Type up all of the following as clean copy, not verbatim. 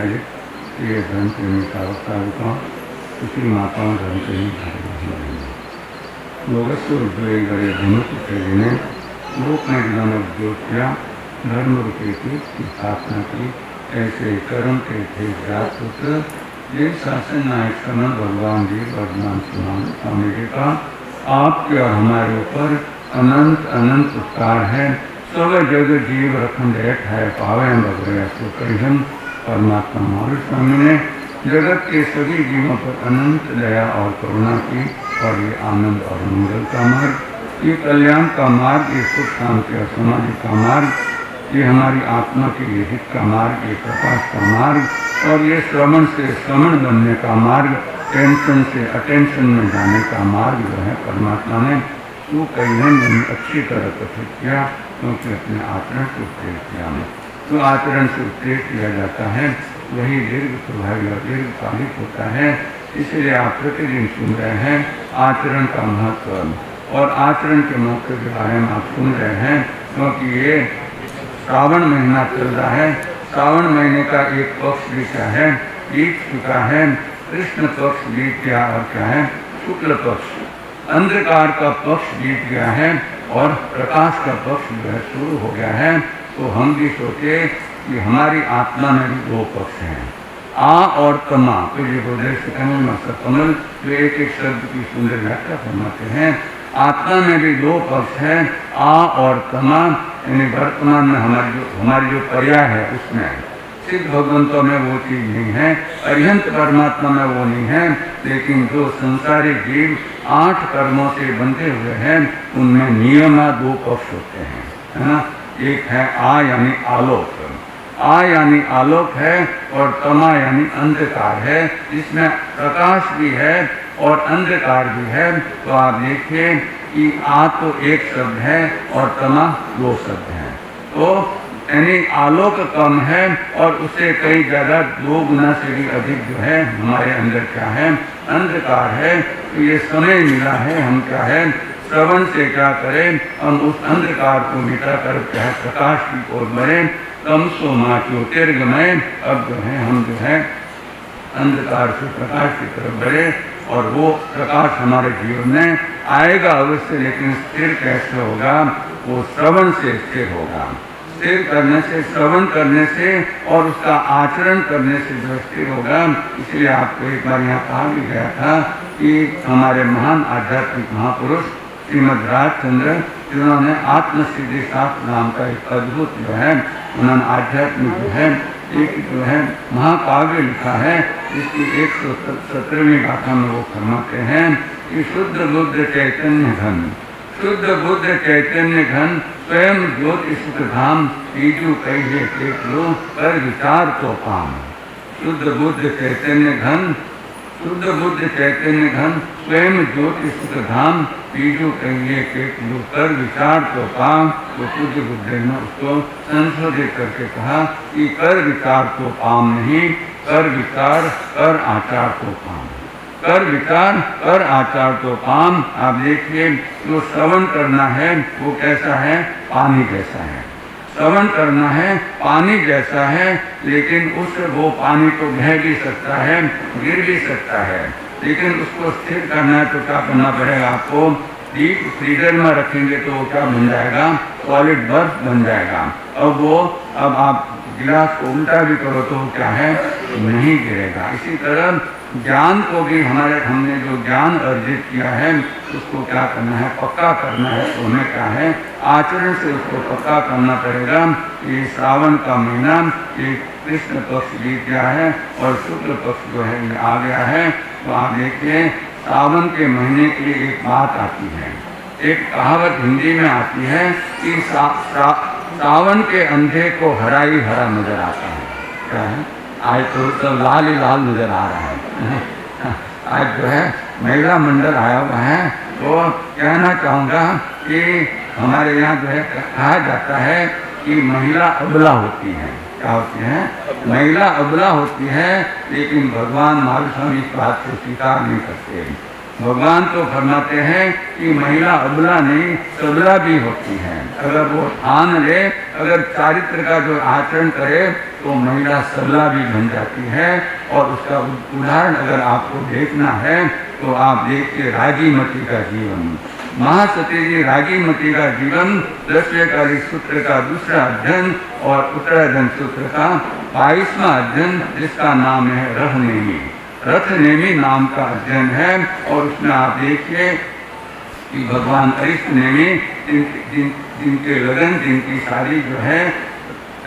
ललित ये धर्म प्रेमी सावकारिकों किसी माताओं धर्म प्रेमी भाई योगेश्वर उद्वेग गए धनुष ने लोक ने जनक जो किया धर्म रूपी की स्थापना की। ऐसे कर्म के थे जात पुत्र ये शासन नायक समय भगवान जी वर्धमान सुनाम स्वामी जी का आपके और हमारे ऊपर अनंत अनंत उपकार है। सब जग जीव रखन रेट है पावे बगैर सुकरिहम परमात्मा महावीर स्वामी ने जगत के सभी जीवों पर अनंत दया और करुणा की। और ये आनंद और मंगल का मार्ग, ये कल्याण का मार्ग, ये सुख शांति और समाधि का मार्ग, ये हमारी आत्मा के लिए हित का मार्ग, ये प्रकाश का मार्ग और ये श्रवण से श्रवण बनने का मार्ग, टेंशन से अटेंशन में जाने का मार्ग जो है परमात्मा ने वो कहीं अच्छी तरह कथित किया, क्योंकि अपने आचरण से उत्तेज किया। तो आचरण से उत्तेज किया जाता है वही दीर्घ प्रभावी और दीर्घकालिक होता है। इसलिए आप प्रतिदिन सुन रहे हैं आचरण का महत्व और आचरण के मौके के बारे में आप सुन रहे हैं, क्योंकि ये श्रावण महीना चल रहा है। श्रावण महीने का एक पक्ष भी क्या है, बीत चुका है। कृष्ण पक्ष बीत गया और क्या है, शुक्ल पक्ष, अंधकार का पक्ष बीत गया है और प्रकाश का पक्ष जो है शुरू हो गया है। तो हम भी सोचे कि हमारी आत्मा में भी दो पक्ष हैं, आ और तमा। तो ये बोले कमल कमल जो एक एक शब्द की सुंदर व्याख्या फरमाते हैं। आत्मा में भी दो पक्ष है, आ और तमा। यानी वर्तमान में हमारी जो पर्याय है उसमें सिद्ध भगवंतों में वो चीज नहीं है, अरिहंत परमात्मा में वो नहीं है। लेकिन जो संसारिक जीव 8 कर्मों से बंधे हुए हैं उनमें नियमा दो पक्ष होते हैं, है ना। एक है आ यानी आलोक, आ यानी आलोक है, और तमा यानी अंधकार है, जिसमें प्रकाश भी है और अंधकार भी है। तो आप देखिए कि आ तो एक शब्द है और तमा दो शब्द हैं। तो यानी आलोक कम है और उससे कई ज़्यादा 2 गुना से भी अधिक जो है हमारे अंदर क्या है, अंधकार है। तो ये समय मिला है, हम क्या है श्रवण से क्या करें, हम उस अंधकार को मिटा कर क्या है प्रकाश की ओर बढ़ें। कम सो माँ ज्योतिर्गमय, अब जो है हम जो है अंधकार से प्रकाश की तरफ बढ़े और वो प्रकाश हमारे जीवन में आएगा अवश्य। लेकिन स्थिर कैसे होगा, वो श्रवण से स्थिर होगा। स्थिर करने से, श्रवण करने से और उसका आचरण करने से जो स्थिर होगा। इसलिए आपको एक बार यहाँ कहा भी गया था कि हमारे महान आध्यात्मिक महापुरुष श्रीमद् राजचंद्र, जिन्होंने आत्मसिद्धि शास्त्र नाम का एक अद्भुत जो है उन्होंने आध्यात्मिक जो है एक जो है महाकाव्य लिखा है, जिसकी 117वीं गाथा में वो फरमाते हैं कि शुद्ध बुद्ध चैतन्य घन, शुद्ध बुद्ध चैतन्य घन स्वयं ज्योति सुख धाम, तीजू कहिए टेक लो कर विचार तो काम। शुद्ध बुद्ध चैतन्य घन, शुद्ध बुद्ध चैतन्य घन स्वयं ज्योति सुख धाम, तीजू कहिए टेक लो कर विचार तो काम। तो पूज्य बुद्ध ने उसको संशोधित करके कहा कि कर विचार तो काम नहीं, कर विचार कर आचार तो काम। कर विचार कर आचार तो काम। आप देखिए जो श्रवण करना है वो कैसा है, पानी जैसा है। श्रवण करना है पानी जैसा है, लेकिन उससे वो पानी तो बह भी सकता है, गिर भी सकता है। लेकिन उसको स्थिर करना है तो क्या करना पड़ेगा आपको, डीप फ्रीजर में रखेंगे तो वो क्या बन जाएगा, सॉलिड बर्फ बन जाएगा। अब आप गिलास को उल्टा भी करो तो क्या है, नहीं गिरेगा। इसी तरह ज्ञान को भी हमने जो ज्ञान अर्जित किया है उसको क्या करना है, पक्का करना है। तो हमें क्या है, आचरण से उसको पक्का करना पड़ेगा। ये श्रावण का महीना, ये कृष्ण पक्ष बीत गया है और शुक्ल पक्ष जो है ये आ गया है। तो आप देखिए सावन के महीने के लिए एक बात आती है, एक कहावत हिंदी में आती है कि सावन के अंधे को हरा ही हरा नजर आता है। क्या है, आज तो सब लाल ही लाल नजर आ रहा है। आज जो है महिला मंडल आया हुआ है, तो कहना चाहूँगा कि हमारे यहाँ जो है कहा जाता है कि महिला अबला होती है। क्या होती है, महिला अबला होती है। लेकिन भगवान महावीर स्वामी इस बात को स्वीकार नहीं करते। भगवान तो फरमाते हैं कि महिला अबला नहीं सबला भी होती है। अगर वो ठान ले, अगर चारित्र का जो आचरण करे तो महिला सबला भी बन जाती है। और उसका उदाहरण अगर आपको देखना है तो आप देखिए रागीमती का जीवन। महासती जी रागीमती का जीवन 10वें सूत्र का दूसरा अध्ययन और उत्तराधन सूत्र का 22वां अध्ययन, जिसका नाम है रहनेमी, रथनेमी नाम का अध्ययन है। और उसमें आप देखिए कि भगवान अरिष्ट नेमी जिनके लगन, जिनकी शादी जो है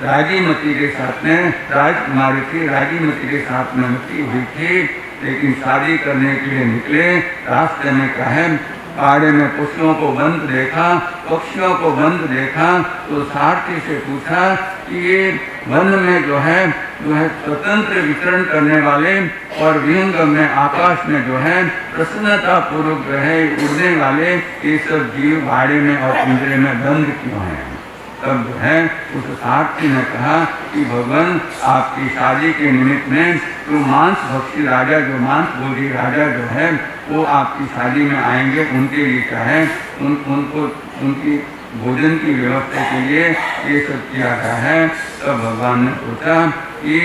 रागीमती के साथ में, राजकुमारी थी, रागीमती के साथ में मती हुई थी, लेकिन शादी करने के लिए निकले। रास्ते में क्या है, पाड़े में पशुओं को बंद देखा, पक्षियों को बंद देखा, तो सारथी से पूछा कि ये वन में जो है स्वतंत्र विचरण करने वाले और विहंगम में आकाश में जो है प्रसन्नता पूर्वक जो है उड़ने वाले ये सब जीव भाड़े में और पिंजरे में बंद क्यों हैं। तब जो है उस सारथी ने कहा कि भगवान आपकी शादी के निमित्त में जो मांस भक्षी राजा, जो मांस भोगी राजा जो है वो आपकी शादी में आएंगे, उनके लिए क्या है उनको उनकी भोजन की व्यवस्था के लिए ये सब किया गया है। तब भगवान ने सोचा कि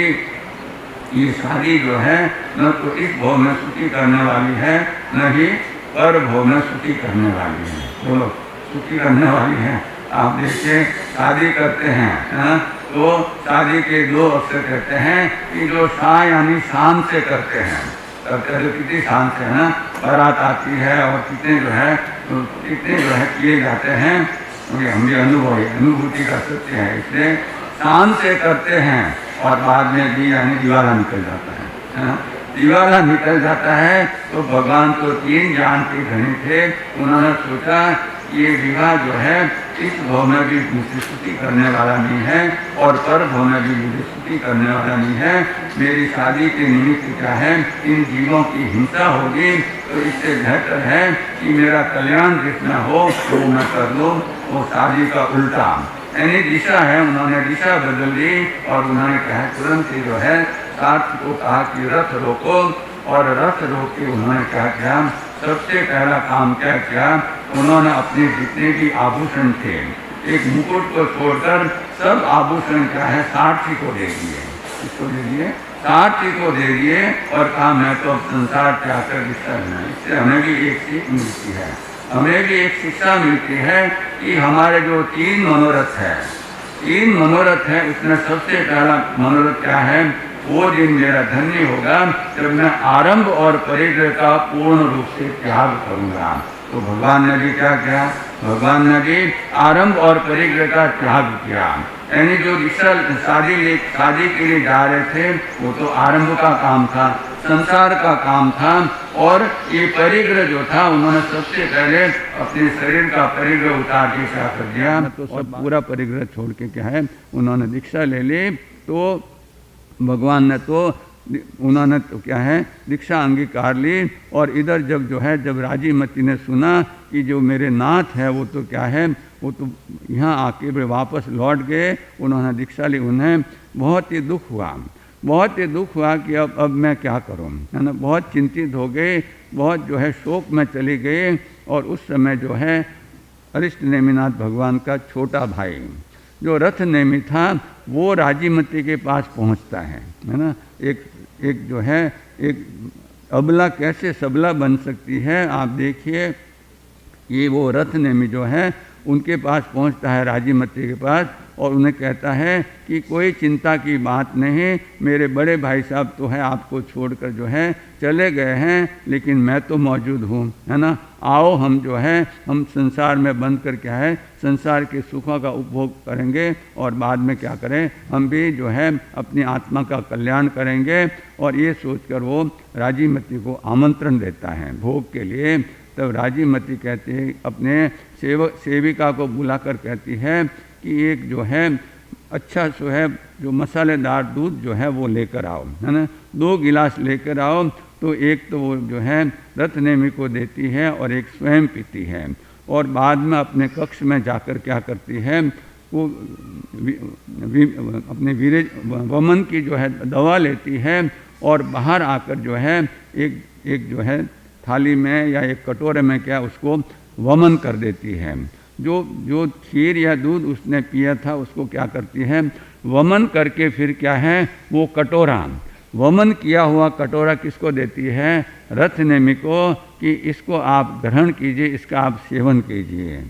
ये शादी जो है न तो इस भोग में सुखी करने वाली है, न ही पर भोग में सुखी करने वाली है। बोलो, सुखी करने वाली है। आप देखिए शादी करते हैं तो शादी के 2 अक्षर कहते हैं कि जो शाह यानी शान से करते हैं, करते तो कितनी शान से है, बारात आती है और कितने जो है किए जाते हैं। हम भी अनुभूति का सत्य है, इसलिए शान से करते हैं। और बाद में भी यानी दिवाला निकल जाता है, दिवाला निकल जाता है। तो भगवान तो 3 ज्ञान के धनी थे, उन्होंने सोचा ये विवाह जो है इस भव में भी मुझे स्तुति करने वाला नहीं है और पर भव में भी मुझे स्तुति करने वाला नहीं है। मेरी शादी के निमित्त क्या है, इन जीवों की हिंसा होगी, तो इससे बेहतर है कि मेरा कल्याण जितना हो वो मैं कर लूँ। वो शादी का उल्टा यानी दिशा है, उन्होंने दिशा बदल दी और उन्होंने कहा तुरंत ही जो है सारथी को कहा कि रथ रोको। और रथ रोक के उन्होंने क्या किया, सबसे पहला काम क्या किया, उन्होंने अपने जितने भी आभूषण थे, एक मुकुट को छोड़कर सब आभूषण क्या है सारथी को दे दिए। इसको दे दिए, सारथी को दे दिए और कहा मैं तो अब संसार त्याग कर दिशा लेना। इससे हमें भी एक सीख मिलती है, हमें भी एक शिक्षा मिलती है कि हमारे जो 3 मनोरथ है, 3 मनोरथ है, उसमें सबसे पहला मनोरथ क्या है, वो दिन मेरा धन्य होगा जब मैं आरंभ और परिग्रह का पूर्ण रूप से त्याग करूंगा। तो भगवान ने भी क्या किया, भगवान ने भी आरंभ और परिग्रह का त्याग किया। यानी जो शादी के लिए जा रहे थे वो तो आरंभ का काम था, संसार का काम था। और ये परिग्रह जो था उन्होंने सबसे पहले अपने शरीर का परिग्रह उतार के क्या कर दिया, तो सब पूरा परिग्रह छोड़ के क्या है उन्होंने दीक्षा ले ली। तो भगवान ने तो उन्होंने तो क्या है दीक्षा अंगीकार ली। और इधर जब राजीमती ने सुना कि जो मेरे नाथ है वो तो क्या है, वो तो यहाँ आके वापस लौट गए, उन्होंने दीक्षा ली। उन्हें बहुत ही दुख हुआ कि अब मैं क्या करूँ, है ना। बहुत चिंतित हो गए, बहुत जो है शोक में चली गई। और उस समय जो है अरिष्ट नेमिनाथ भगवान का छोटा भाई जो रथ नेमी था वो राजीमती के पास पहुंचता है ना। एक जो है एक अबला कैसे सबला बन सकती है, आप देखिए। ये वो रथ नेमी जो है उनके पास पहुंचता है, राजीमती के पास, और उन्हें कहता है कि कोई चिंता की बात नहीं, मेरे बड़े भाई साहब तो है आपको छोड़कर जो है चले गए हैं, लेकिन मैं तो मौजूद हूँ, है ना। आओ हम जो है हम संसार में बंद कर क्या है संसार के सुखों का उपभोग करेंगे और बाद में क्या करें, हम भी जो है अपनी आत्मा का कल्याण करेंगे। और ये सोचकर वो राजीमती को आमंत्रण देता है भोग के लिए। तब राजीमती कहती है अपने सेविका को बुलाकर कहती है कि एक जो है अच्छा सो है जो मसालेदार दूध जो है वो लेकर आओ, है ना। 2 गिलास लेकर आओ। तो एक तो वो जो है रत्नेमी को देती है और एक स्वयं पीती है। और बाद में अपने कक्ष में जाकर क्या करती है, वो अपने वमन की जो है दवा लेती है और बाहर आकर जो है एक जो है थाली में या एक कटोरे में क्या उसको वमन कर देती है। जो खीर या दूध उसने पिया था उसको क्या करती है, वमन करके फिर क्या है वो कटोरा, वमन किया हुआ कटोरा किसको देती है, रथ नेमि को, कि इसको आप ग्रहण कीजिए, इसका आप सेवन कीजिए।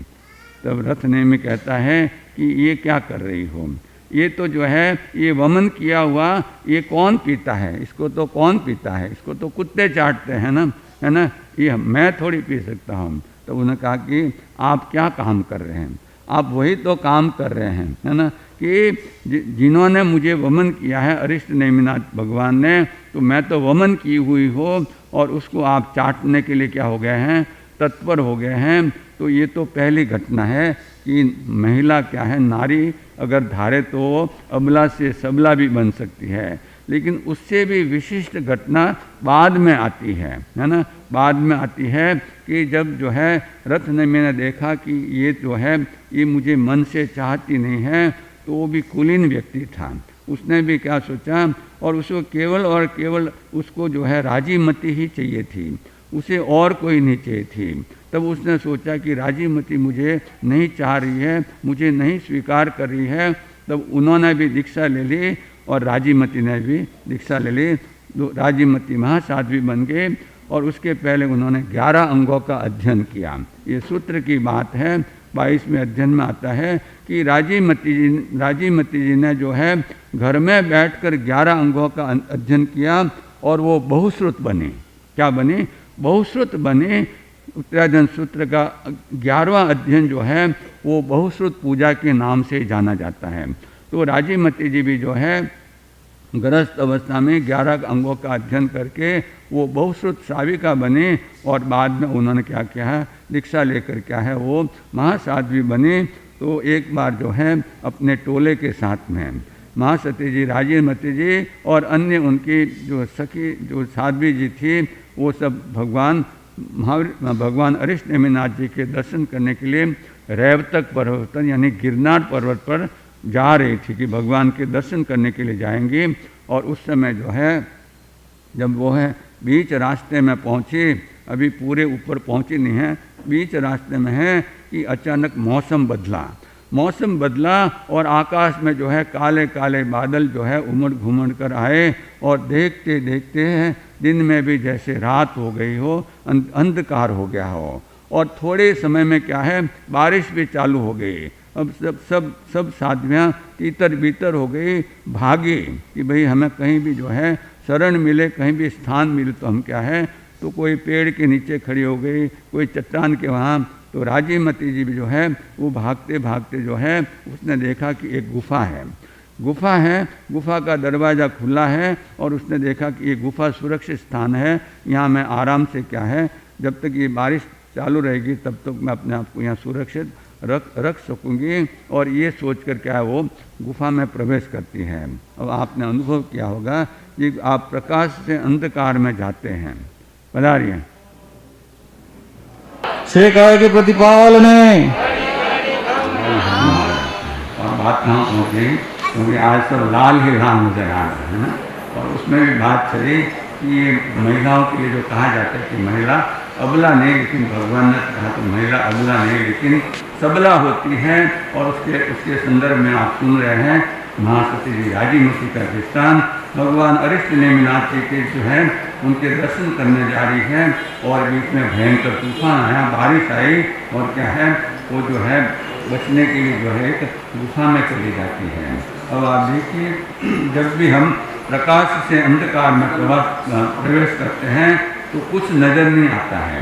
तब रथ नेमि कहता है कि ये क्या कर रही हो, ये तो जो है ये वमन किया हुआ ये कौन पीता है, इसको तो कौन पीता है, इसको तो कुत्ते चाटते हैं ना, है ना, ये मैं थोड़ी पी सकता हूँ। तो उन्होंने कहा कि आप क्या काम कर रहे हैं, आप वही तो काम कर रहे हैं, है ना, कि जिन्होंने मुझे वमन किया है अरिष्ट नेमिनाथ भगवान ने, तो मैं तो वमन की हुई हो और उसको आप चाटने के लिए क्या हो गए हैं, तत्पर हो गए हैं। तो ये तो पहली घटना है कि महिला क्या है, नारी अगर धारे तो अबला से सबला भी बन सकती है, लेकिन उससे भी विशिष्ट घटना बाद में आती है ना, बाद में आती है कि जब जो है रथ ने मैंने देखा कि ये जो है ये मुझे मन से चाहती नहीं है, तो वो भी कुलीन व्यक्ति था, उसने भी क्या सोचा, और उसको केवल और केवल उसको जो है राजी मती ही चाहिए थी, उसे और कोई नहीं चाहिए थी। तब उसने सोचा कि राजी मती मुझे नहीं चाह रही है, मुझे नहीं स्वीकार कर रही है। तब उन्होंने भी दीक्षा ले ली और राजीमती ने भी दीक्षा ले ली, राजीमती महासाध्वी बन गए। और उसके पहले उन्होंने 11 अंगों का अध्ययन किया। ये सूत्र की बात है, 22वें अध्ययन में आता है कि राजीमती जी ने जो है घर में बैठकर 11 अंगों का अध्ययन किया और वो बहुश्रुत बने। क्या बने? बहुश्रुत बने। उत्तराधन सूत्र का 11वां अध्ययन जो है वो बहुश्रुत पूजा के नाम से जाना जाता है। तो राजीमती जी भी जो है गृहस्थ अवस्था में 11 अंगों का अध्ययन करके वो बहुश्रुत श्राविका बने और बाद में उन्होंने क्या किया है, दीक्षा लेकर क्या है वो महासाध्वी बने। तो एक बार जो है अपने टोले के साथ में महासती जी, राजीमती जी और अन्य उनकी जो सखी जो साध्वी जी थी, वो सब भगवान अरिष्ट नेमिनाथ जी के दर्शन करने के लिए रैवतक पर्वत यानी गिरनार पर्वत पर जा रही थी कि भगवान के दर्शन करने के लिए जाएंगे। और उस समय जो है जब वो है बीच रास्ते में पहुँची, अभी पूरे ऊपर पहुँची नहीं है, बीच रास्ते में है कि अचानक मौसम बदला और आकाश में जो है काले काले बादल जो है उमड़ घुमड़ कर आए और देखते देखते दिन में भी जैसे रात हो गई हो, अंधकार हो गया हो। और थोड़े समय में क्या है बारिश भी चालू हो गई। अब सब साध्वियाँ तीतर बीतर हो गई, भागी कि भाई हमें कहीं भी जो है शरण मिले, कहीं भी स्थान मिले तो हम क्या है, तो कोई पेड़ के नीचे खड़ी हो गई, कोई चट्टान के वहाँ। तो राजीमती जी भी जो है वो भागते भागते जो है उसने देखा कि एक गुफा है, गुफा का दरवाज़ा खुला है और उसने देखा कि ये गुफा सुरक्षित स्थान है, यहाँ मैं आराम से क्या है जब तक ये बारिश चालू रहेगी तब तक मैं अपने आप को यहाँ सुरक्षित रख सकूँगी। और ये सोचकर क्या है वो गुफा में प्रवेश करती है। अब आपने अनुभव किया होगा कि आप प्रकाश से अंधकार में जाते हैं। पधारिए। श्री काय के प्रतिपालने और बात कहाँ पहुँच गई, क्योंकि आज तो लाल ही लाल नजर आ रहा है ना। और उसमें भी बात चली कि ये महिलाओं के लिए जो कहा जाता है कि महिला अबला नहीं, लेकिन भगवान ने कहा तो महिला अबला नहीं लेकिन सबला होती है। और उसके संदर्भ में आप सुन रहे हैं महासती जी राजीमती का दृष्टांत। भगवान अरिष्ट नेमिनाथ जी के जो है उनके दर्शन करने जा रही है और बीच में भयंकर तूफान आया, बारिश आई और क्या है वो जो है बचने के लिए जो है एक गुफा में चली जाती है। अब आप देखिए जब भी हम प्रकाश से अंधकार में प्रवेश करते हैं तो कुछ नज़र नहीं आता है।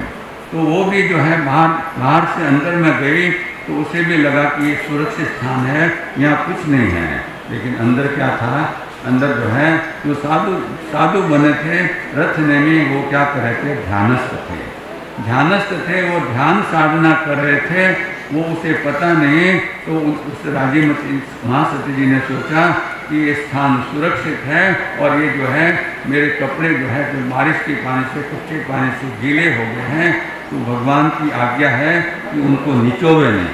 तो वो भी जो है बाहर से अंदर में गई तो उसे भी लगा कि ये सुरक्षित स्थान है, यहाँ कुछ नहीं है। लेकिन अंदर क्या था, अंदर जो है जो साधु बने थे रथ नेमी, वो क्या कर रहे थे, ध्यानस्थ थे, वो ध्यान साधना कर रहे थे, वो उसे पता नहीं। तो उस राजीमती महासती जी ने सोचा कि ये स्थान सुरक्षित है और ये जो है मेरे कपड़े जो है जो बारिश के पानी से कच्चे पानी से गीले हो गए हैं, तो भगवान की आज्ञा है कि उनको निचोवे नहीं।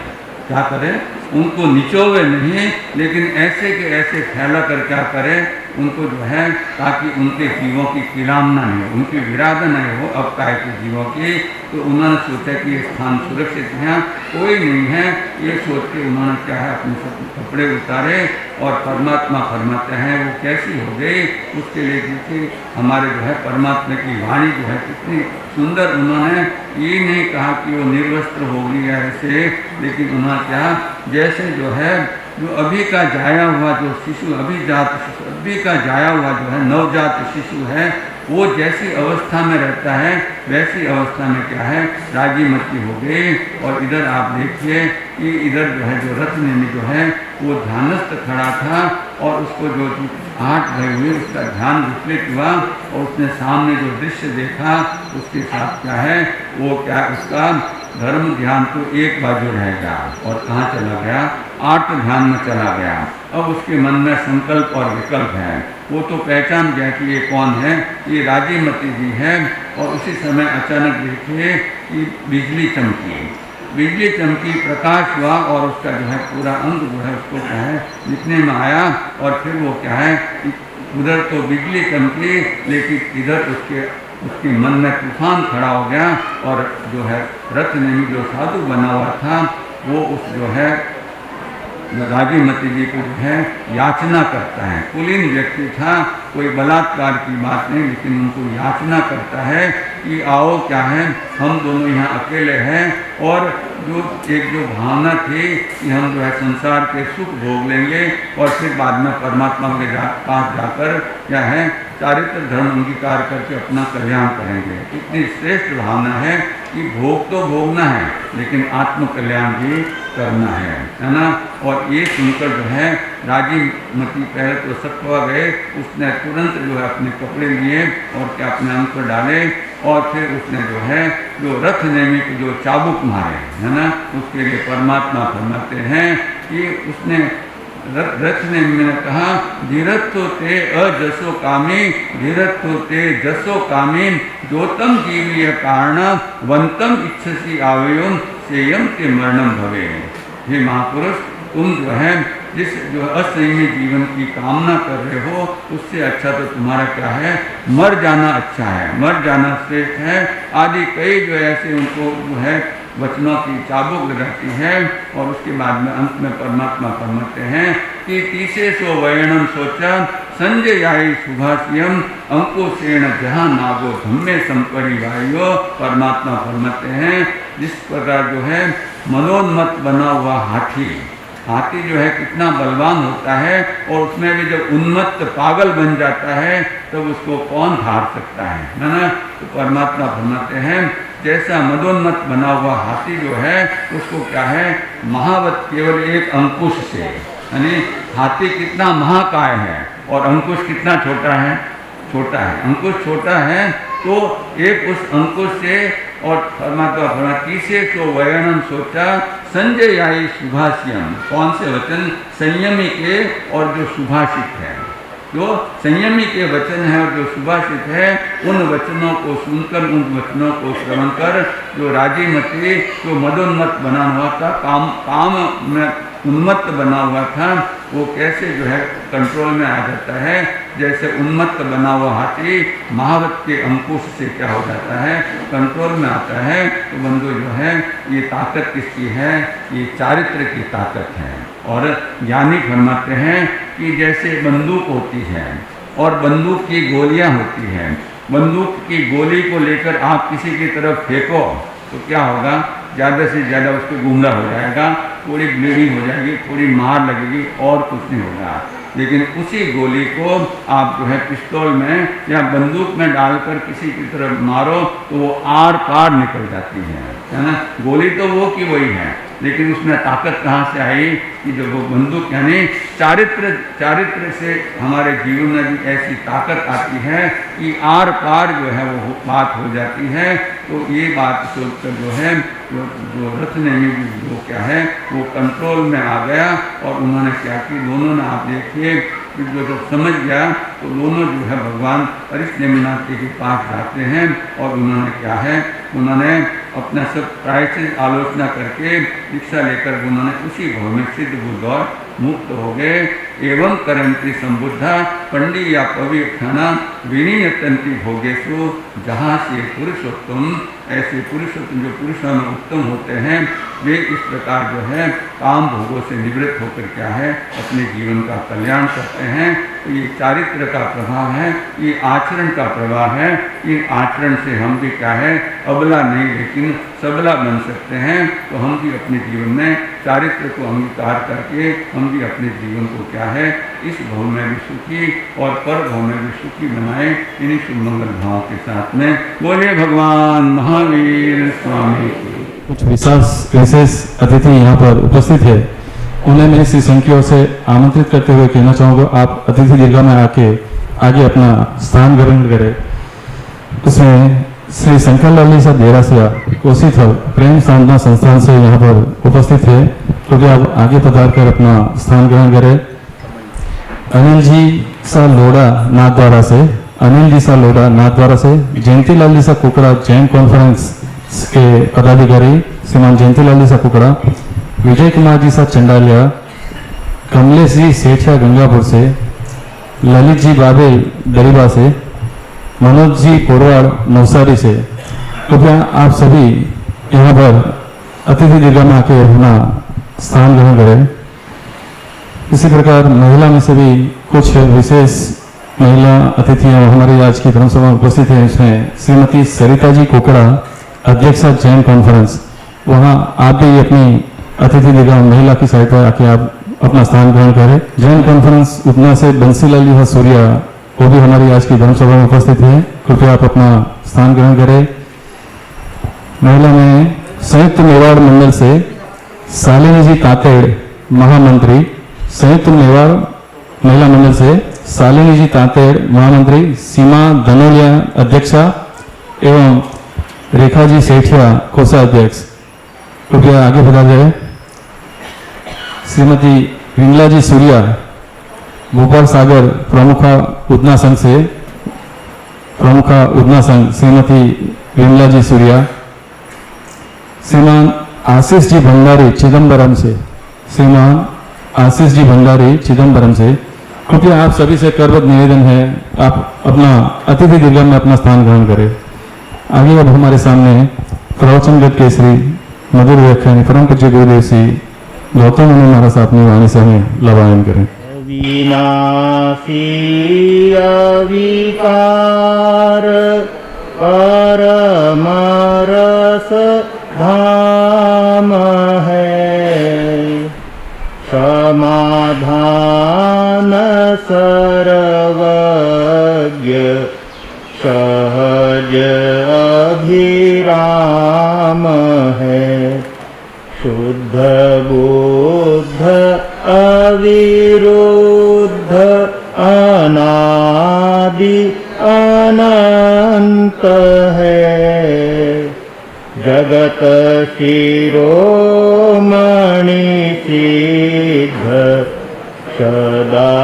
क्या करें, उनको निचोवे नहीं, लेकिन ऐसे के ऐसे फैला कर क्या करें, उनको जो है ताकि उनके जीवों की किलामना नहीं हो, उनकी विराध नहीं हो अब काय के जीवों की। तो उन्होंने सोचा कि ये स्थान सुरक्षित है, कोई नहीं है, ये सोच के उन्होंने क्या है अपने सब कपड़े उतारे और परमात्मा फरमाते हैं वो कैसी हो गई। उसके लिए देखिए हमारे जो है परमात्मा की वाणी जो है कितनी सुंदर। उन्होंने ये नहीं कहा कि वो निर्वस्त्र होगी ऐसे, लेकिन उन्होंने क्या जैसे जो है जो अभी का जाया हुआ जो शिशु अभी का जाया हुआ जो है नवजात शिशु है, वो जैसी अवस्था में रहता है वैसी अवस्था में क्या है राजी मती हो गई। और इधर आप देखिए कि इधर जो है जो रथ में जो है वो ध्यानस्थ खड़ा था और उसको जो आठ भय हुए उसका ध्यान विचलित हुआ और उसने सामने जो दृश्य देखा उसके साथ क्या है वो क्या उसका धर्म ध्यान तो एक बाजू रहेगा और कहाँ चला गया आठ ध्यान में चला गया। अब उसके मन में संकल्प और विकल्प है, वो तो पहचान गया कि ये कौन है, ये राजीमती जी है। और उसी समय अचानक देखिए कि बिजली चमकी प्रकाश हुआ और उसका जो है पूरा अंग जो है उसको क्या है दिखने में आया। और फिर वो क्या है उधर तो बिजली चमकी लेकिन इधर उसके मन में तूफान खड़ा हो गया। और जो है रथ में जो साधु बना हुआ था वो उस जो है राजीमती जी को जो है याचना करता है। कुलीन व्यक्ति था, कोई बलात्कार की बात नहीं, लेकिन उनको याचना करता है कि आओ क्या है हम दोनों यहाँ अकेले हैं। और जो भावना थी कि हम जो है संसार के सुख भोग लेंगे और फिर बाद में परमात्मा के पास जाकर क्या है चारित्र धर्म अंगीकार करके अपना कल्याण करेंगे। इतनी श्रेष्ठ भावना है कि भोग तो भोगना है लेकिन आत्म कल्याण भी करना है ना। और ये सुनकर जो है राजीमती पहले तो सत्वा गए, उसने तुरंत जो है अपने कपड़े लिए और क्या अपने अंग पर डाले और फिर उसने जो है जो रथ नेमी को जो चाबुक मारे है ना, उसके लिए परमात्मा फरमाते हैं कि उसने रथ ने मैंने कहा धीरथ तो ते अजसो कामी धीरथ तो ते जसो कामीन जोतम जीवीय कारण वंतम इच्छसी आवेयम सेयम के मरणम भवे। हे महापुरुष तुम जो है जिस जो असंयमी जीवन की कामना कर रहे हो उससे अच्छा तो तुम्हारा क्या है मर जाना अच्छा है, मर जाना श्रेष्ठ है। आदि कई जो ऐसे उनको जो है वचनों की चाबुक लगाती है और उसके बाद में अंत में परमात्मा फरमाते हैं कि तीसे सो वयणम सोचा संजय आई सुभाषियम अंकुशेण जहाँ नागो धम्मे संपरि वायो। परमात्मा फरमाते हैं जिस प्रकार जो है मनोन्मत बना हुआ हाथी जो है कितना बलवान होता है और उसमें भी जब उन्मत्त पागल बन जाता है तब तो उसको कौन हार सकता है ना। तो परमात्मा फरमाते हैं जैसा मदोन्मत बना हुआ हाथी जो है उसको क्या है महावत केवल एक अंकुश से, यानी हाथी कितना महाकाय है और अंकुश कितना छोटा है, अंकुश छोटा है। तो एक उस अंकुश से और परमात्मा फरमाती से तो वयनम सोचा संजय आई सुभाषियम, कौन से वचन संयमी के और जो सुभाषित है, जो संयमी के वचन है और जो सुभाषित है उन वचनों को सुनकर उन वचनों को श्रवण कर जो राजीमती जो मदोन्मत बना हुआ था काम में उन्मत्त बना हुआ था वो कैसे जो है कंट्रोल में आ जाता है। जैसे उन्मत्त बना हुआ हाथी महावत के अंकुश से क्या हो जाता है कंट्रोल में आता है। तो बंधु जो है ये ताकत किसकी है, ये चारित्र की ताकत है। और ज्ञानी फरमाते हैं कि जैसे बंदूक होती है और बंदूक की गोलियां होती हैं, बंदूक की गोली को लेकर आप किसी की तरफ फेंको तो क्या होगा, ज़्यादा से ज़्यादा उसको गुमराह हो जाएगा, थोड़ी ब्लीडिंग हो जाएगी, थोड़ी मार लगेगी और कुछ नहीं होगा। लेकिन उसी गोली को आप जो है पिस्तौल में या बंदूक में डालकर किसी की तरफ मारो तो वो आर पार निकल जाती है ना। गोली तो वो की वही है लेकिन उसमें ताकत कहाँ से आई कि जो वो बंदूक यानी चारित्र से हमारे जीवन में भी ऐसी ताकत आती है कि आर पार जो है वो बात हो जाती है। तो ये बात सोचकर जो है जो रथ ने जो क्या है वो कंट्रोल में आ गया और उन्होंने क्या कि दोनों ने आप देखिए जो जब समझ गया तो दोनों जो है भगवान अरिष्टनेमिनाथ के पास जाते हैं और उन्होंने क्या है उन्होंने अपना सब प्रायश्चित आलोचना करके दीक्षा लेकर उन्होंने उसी भाव में सिद्ध बुद्ध और मुक्त हो गए। एवं करंती संबुद्धा पंडिया पविक्षणा विनियतंती भोगेशु जहाँ से पुरुषोत्तम, ऐसे पुरुषोत्तम जो पुरुषों में उत्तम होते हैं वे इस प्रकार जो है काम भोगों से निवृत्त होकर क्या है अपने जीवन का कल्याण करते हैं। तो ये चारित्र का प्रभाव है, ये आचरण का प्रभाव है। ये आचरण से हम भी क्या है अबला नहीं लेकिन सबला बन सकते हैं। तो हम भी अपने जीवन में चारित्र को अंगीकार करके हम भी अपने जीवन को क्या है इस भव में भी सुखी और पर भव में भी सुखी बनाए। इन्हीं शुभ मंगल भाव के साथ में बोलिए भगवान महावीर स्वामी की। कुछ विशेष अतिथि यहाँ पर उपस्थित है, उन्हें मैं श्री संख्यों से आमंत्रित करते हुए कहना चाहूँगा आप अतिथि दीर्घा में आके आगे अपना स्थान ग्रहण करें। उसमें श्री शंकर लालीसा देरासिया कोसीथल प्रेम साधना संस्थान से यहाँ पर उपस्थित है, क्योंकि आप आगे पधार कर अपना स्थान ग्रहण करें। अनिल जी सा लोड़ा नाथद्वारा से, अनिल जी सा लोड़ा नाथद्वारा से, जयंती लाल जी सा कुकड़ा जैन कॉन्फ्रेंस के पदाधिकारी श्रीमान जयंती लाल जी सा कुकड़ा, विजय कुमार जी सा चंडालिया, कमलेश जी सेठिया गंगापुर से, ललित जी बाबे दरीबा से, मनोज जी कोरवाड़ नवसारी से। कृपया आप सभी यहाँ पर अतिथि दीर्घा में आके अपना स्थान ग्रहण करें। इसी प्रकार महिला में से भी कुछ विशेष महिला अतिथियां हमारी आज की धर्म सभा में उपस्थित है। इसमें श्रीमती सरिता जी कोकड़ा अध्यक्षा जैन कॉन्फ्रेंस, वहाँ आप भी अपनी अतिथि दीर्घा महिला की सहायता आके आप अपना स्थान ग्रहण करें। जैन कॉन्फ्रेंस उतना से बंसीलाल जी सूर्या वो भी हमारी आज की धर्म सभा में उपस्थित है। कृपया आप अपना स्थान ग्रहण करें। महिला में संयुक्त मेवाड़ मंडल से शालिनी जी तातेड़ महामंत्री, संयुक्त मेवाड़ महिला मंडल से शालिनी जी तातेड़ महामंत्री, सीमा धनोलिया अध्यक्षा एवं रेखा जी सेठिया कोषाध्यक्ष, कृपया आगे बढ़ा जाए। श्रीमती विमला जी सूर्या भोपाल सागर प्रमुखा उदना संघ से, प्रमुखा उदना संघ श्रीमती विमला जी सूर्या, श्रीमान आशीष जी भंडारी चिदम्बरम से, श्रीमान आशीष जी भंडारी चिदम्बरम से। कृपया आप सभी से करबद्ध निवेदन है आप अपना अतिथि दीर्घा में अपना स्थान ग्रहण करें। आगे अब हमारे सामने प्रवचनगत के श्री मधुर व्याख्यानी परम पूज्य गुरुदेव श्री गौतम मुनि महाराज अपनी वाणी से हमें लवायन करें। विनाशी अविकार परम रस धाम है, समाधान सर्वज्ञ सहज अभिराम है, शुद्ध बुद्ध अविरुद्ध अनादि अनंत है, जगत शिरोमणि सिद्ध सदा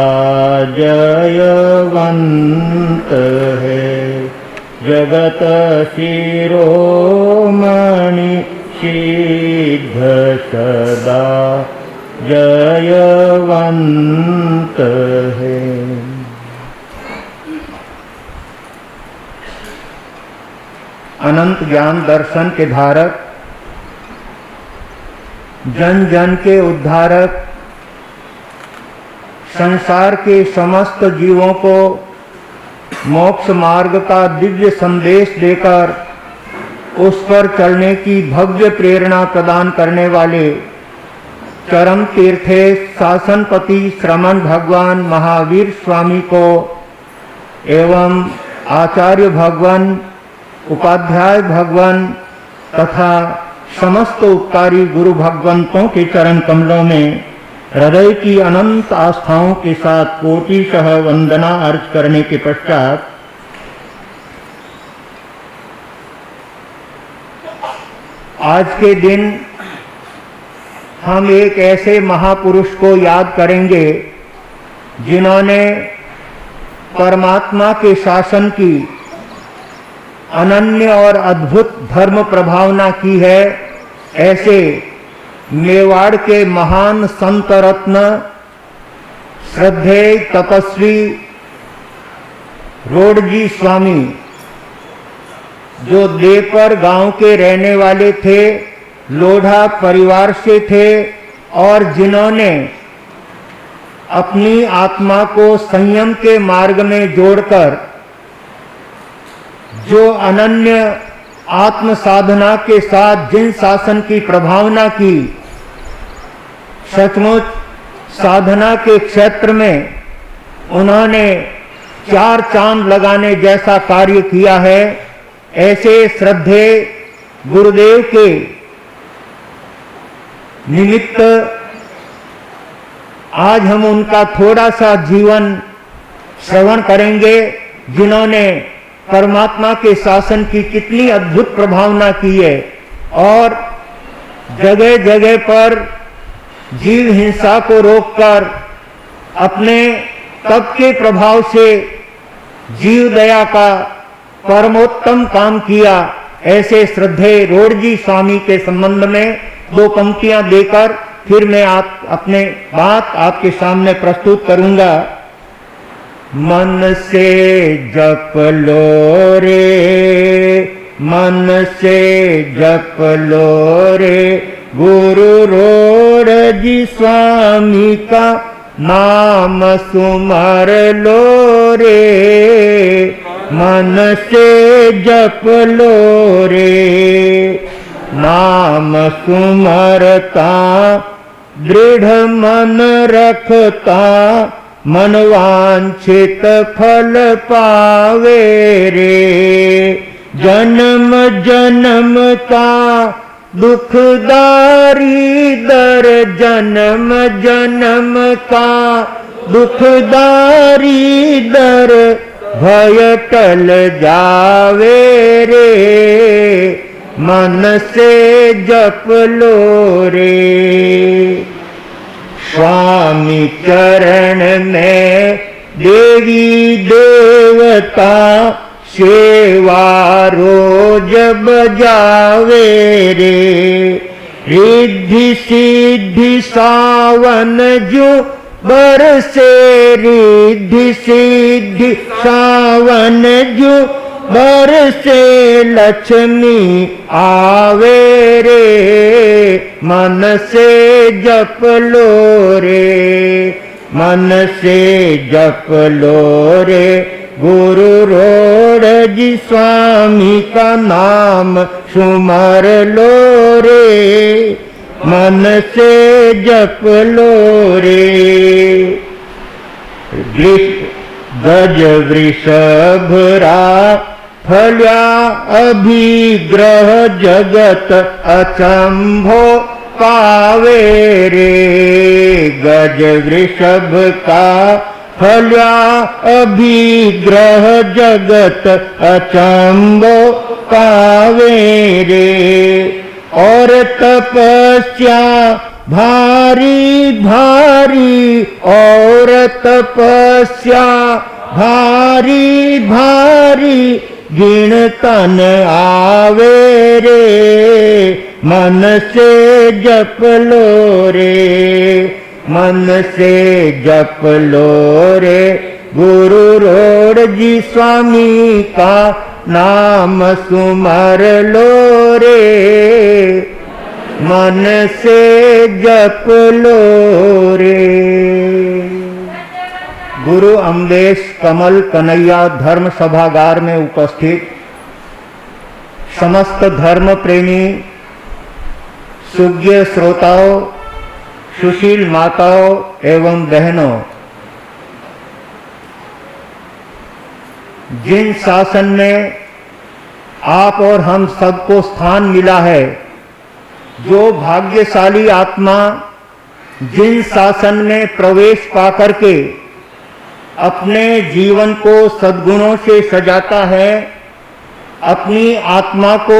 जयवंत है, जगत शिरोमणि सिद्ध सदा जयवंत है। अनंत ज्ञान दर्शन के धारक, जन जन के उद्धारक, संसार के समस्त जीवों को मोक्ष मार्ग का दिव्य संदेश देकर उस पर चलने की भव्य प्रेरणा प्रदान करने वाले चरम तीर्थेश शासनपति श्रमण भगवान महावीर स्वामी को एवं आचार्य भगवान, उपाध्याय भगवान तथा समस्त उपकारी गुरु भगवंतों के चरण कमलों में हृदय की अनंत आस्थाओं के साथ कोटिशः वंदना अर्ज करने के पश्चात आज के दिन हम एक ऐसे महापुरुष को याद करेंगे जिन्होंने परमात्मा के शासन की अनन्य और अद्भुत धर्म प्रभावना की है। ऐसे मेवाड़ के महान संत रत्न श्रद्धेय तपस्वी रोडजी स्वामी, जो देपर गांव के रहने वाले थे, लोढ़ा परिवार से थे और जिन्होंने अपनी आत्मा को संयम के मार्ग में जोड़कर जो अनन्य आत्म साधना के साथ जिन शासन की प्रभावना की, सचमुच साधना के क्षेत्र में उन्होंने चार चांद लगाने जैसा कार्य किया है। ऐसे श्रद्धेय गुरुदेव के निमित्त आज हम उनका थोड़ा सा जीवन श्रवण करेंगे, जिन्होंने परमात्मा के शासन की कितनी अद्भुत प्रभावना की है और जगह जगह पर जीव हिंसा को रोककर अपने तप के प्रभाव से जीव दया का परमोत्तम काम किया। ऐसे श्रद्धेय रोडजी स्वामी के संबंध में दो पंक्तियां देकर फिर मैं अपने बात आपके सामने प्रस्तुत करूंगा। मन से जप लो रे, मन से जप लो रे, गुरु रोडजी स्वामी का नाम सुमर लो रे, मन से जप लो रे, नाम सुमरता दृढ़ मन रखता, मन वांछित फल पावे रे, जन्म जन्म का दुखदारी दर, जन्म जन्म का दुखदारी दर, भय टल जावे रे, मन से जप लो रे। स्वामी चरण में देवी देवता, सेवा रोज बजावे रे, रिद्धि सिद्धि सावन जो बरसे, रिद्धि सिद्धि सावन जो बरसे, लक्ष्मी आवे रे, मन से जप लो रे, मन से जप लो रे, गुरु रोडजी स्वामी का नाम सुमर लो रे, मन से जप लो रे। गज वृषभरा फल्या अभिग्रह, जगत अचंभो पावे रे, गज वृषभ का फल्या अभिग्रह, जगत अचंभो पावे रे, और तपस्या भारी भारी, और तपस्या भारी भारी, गिनतन आवे रे, मन से जप लो रे, मन से जप लो रे, गुरु रोडजी स्वामी का नाम सुमर लो रे, मन से जप लो रे। गुरु अम्बेश कमल कन्हैया धर्म सभागार में उपस्थित समस्त धर्म प्रेमी सुज्ञ श्रोताओं, सुशील माताओं एवं बहनों, जिन शासन में आप और हम सबको स्थान मिला है, जो भाग्यशाली आत्मा जिन शासन में प्रवेश पाकर के अपने जीवन को सद्गुणों से सजाता है, अपनी आत्मा को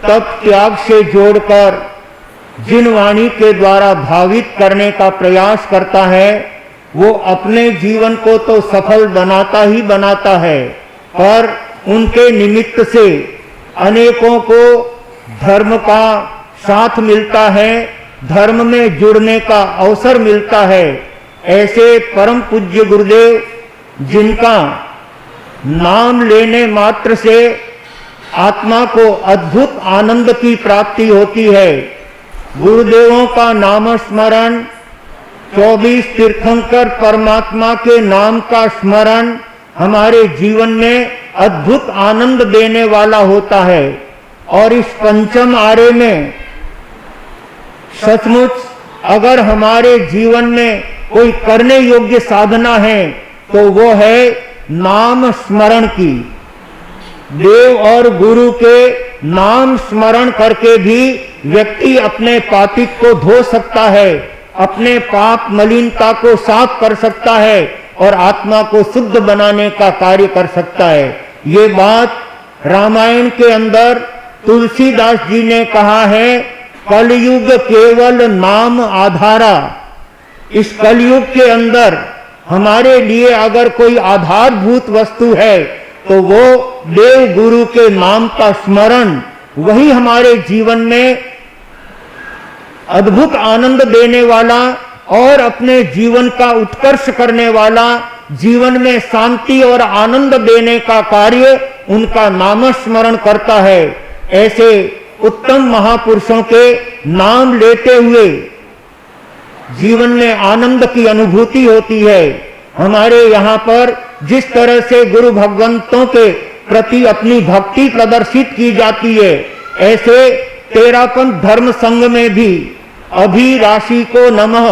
तप त्याग से जोड़कर जिन वाणी के द्वारा भावित करने का प्रयास करता है, वो अपने जीवन को तो सफल बनाता ही बनाता है, पर उनके निमित्त से अनेकों को धर्म का साथ मिलता है, धर्म में जुड़ने का अवसर मिलता है। ऐसे परम पूज्य गुरुदेव जिनका नाम लेने मात्र से आत्मा को अद्भुत आनंद की प्राप्ति होती है। गुरुदेवों का नाम स्मरण, 24 तीर्थंकर परमात्मा के नाम का स्मरण हमारे जीवन में अद्भुत आनंद देने वाला होता है। और इस पंचम आरे में सचमुच अगर हमारे जीवन में कोई करने योग्य साधना है तो वो है नाम स्मरण की। देव और गुरु के नाम स्मरण करके भी व्यक्ति अपने पापिक को धो सकता है, अपने पाप मलिनता को साफ कर सकता है और आत्मा को शुद्ध बनाने का कार्य कर सकता है। ये बात रामायण के अंदर तुलसीदास जी ने कहा है, कलयुग केवल नाम आधारा। इस कलयुग के अंदर हमारे लिए अगर कोई आधारभूत वस्तु है तो वो देव गुरु के नाम का स्मरण, वही हमारे जीवन में अद्भुत आनंद देने वाला और अपने जीवन का उत्कर्ष करने वाला, जीवन में शांति और आनंद देने का कार्य उनका नाम स्मरण करता है। ऐसे उत्तम महापुरुषों के नाम लेते हुए जीवन में आनंद की अनुभूति होती है। हमारे यहाँ पर जिस तरह से गुरु भगवंतों के प्रति अपनी भक्ति प्रदर्शित की जाती है, ऐसे तेरापंथ धर्म संघ में भी अभिराशि को नमः,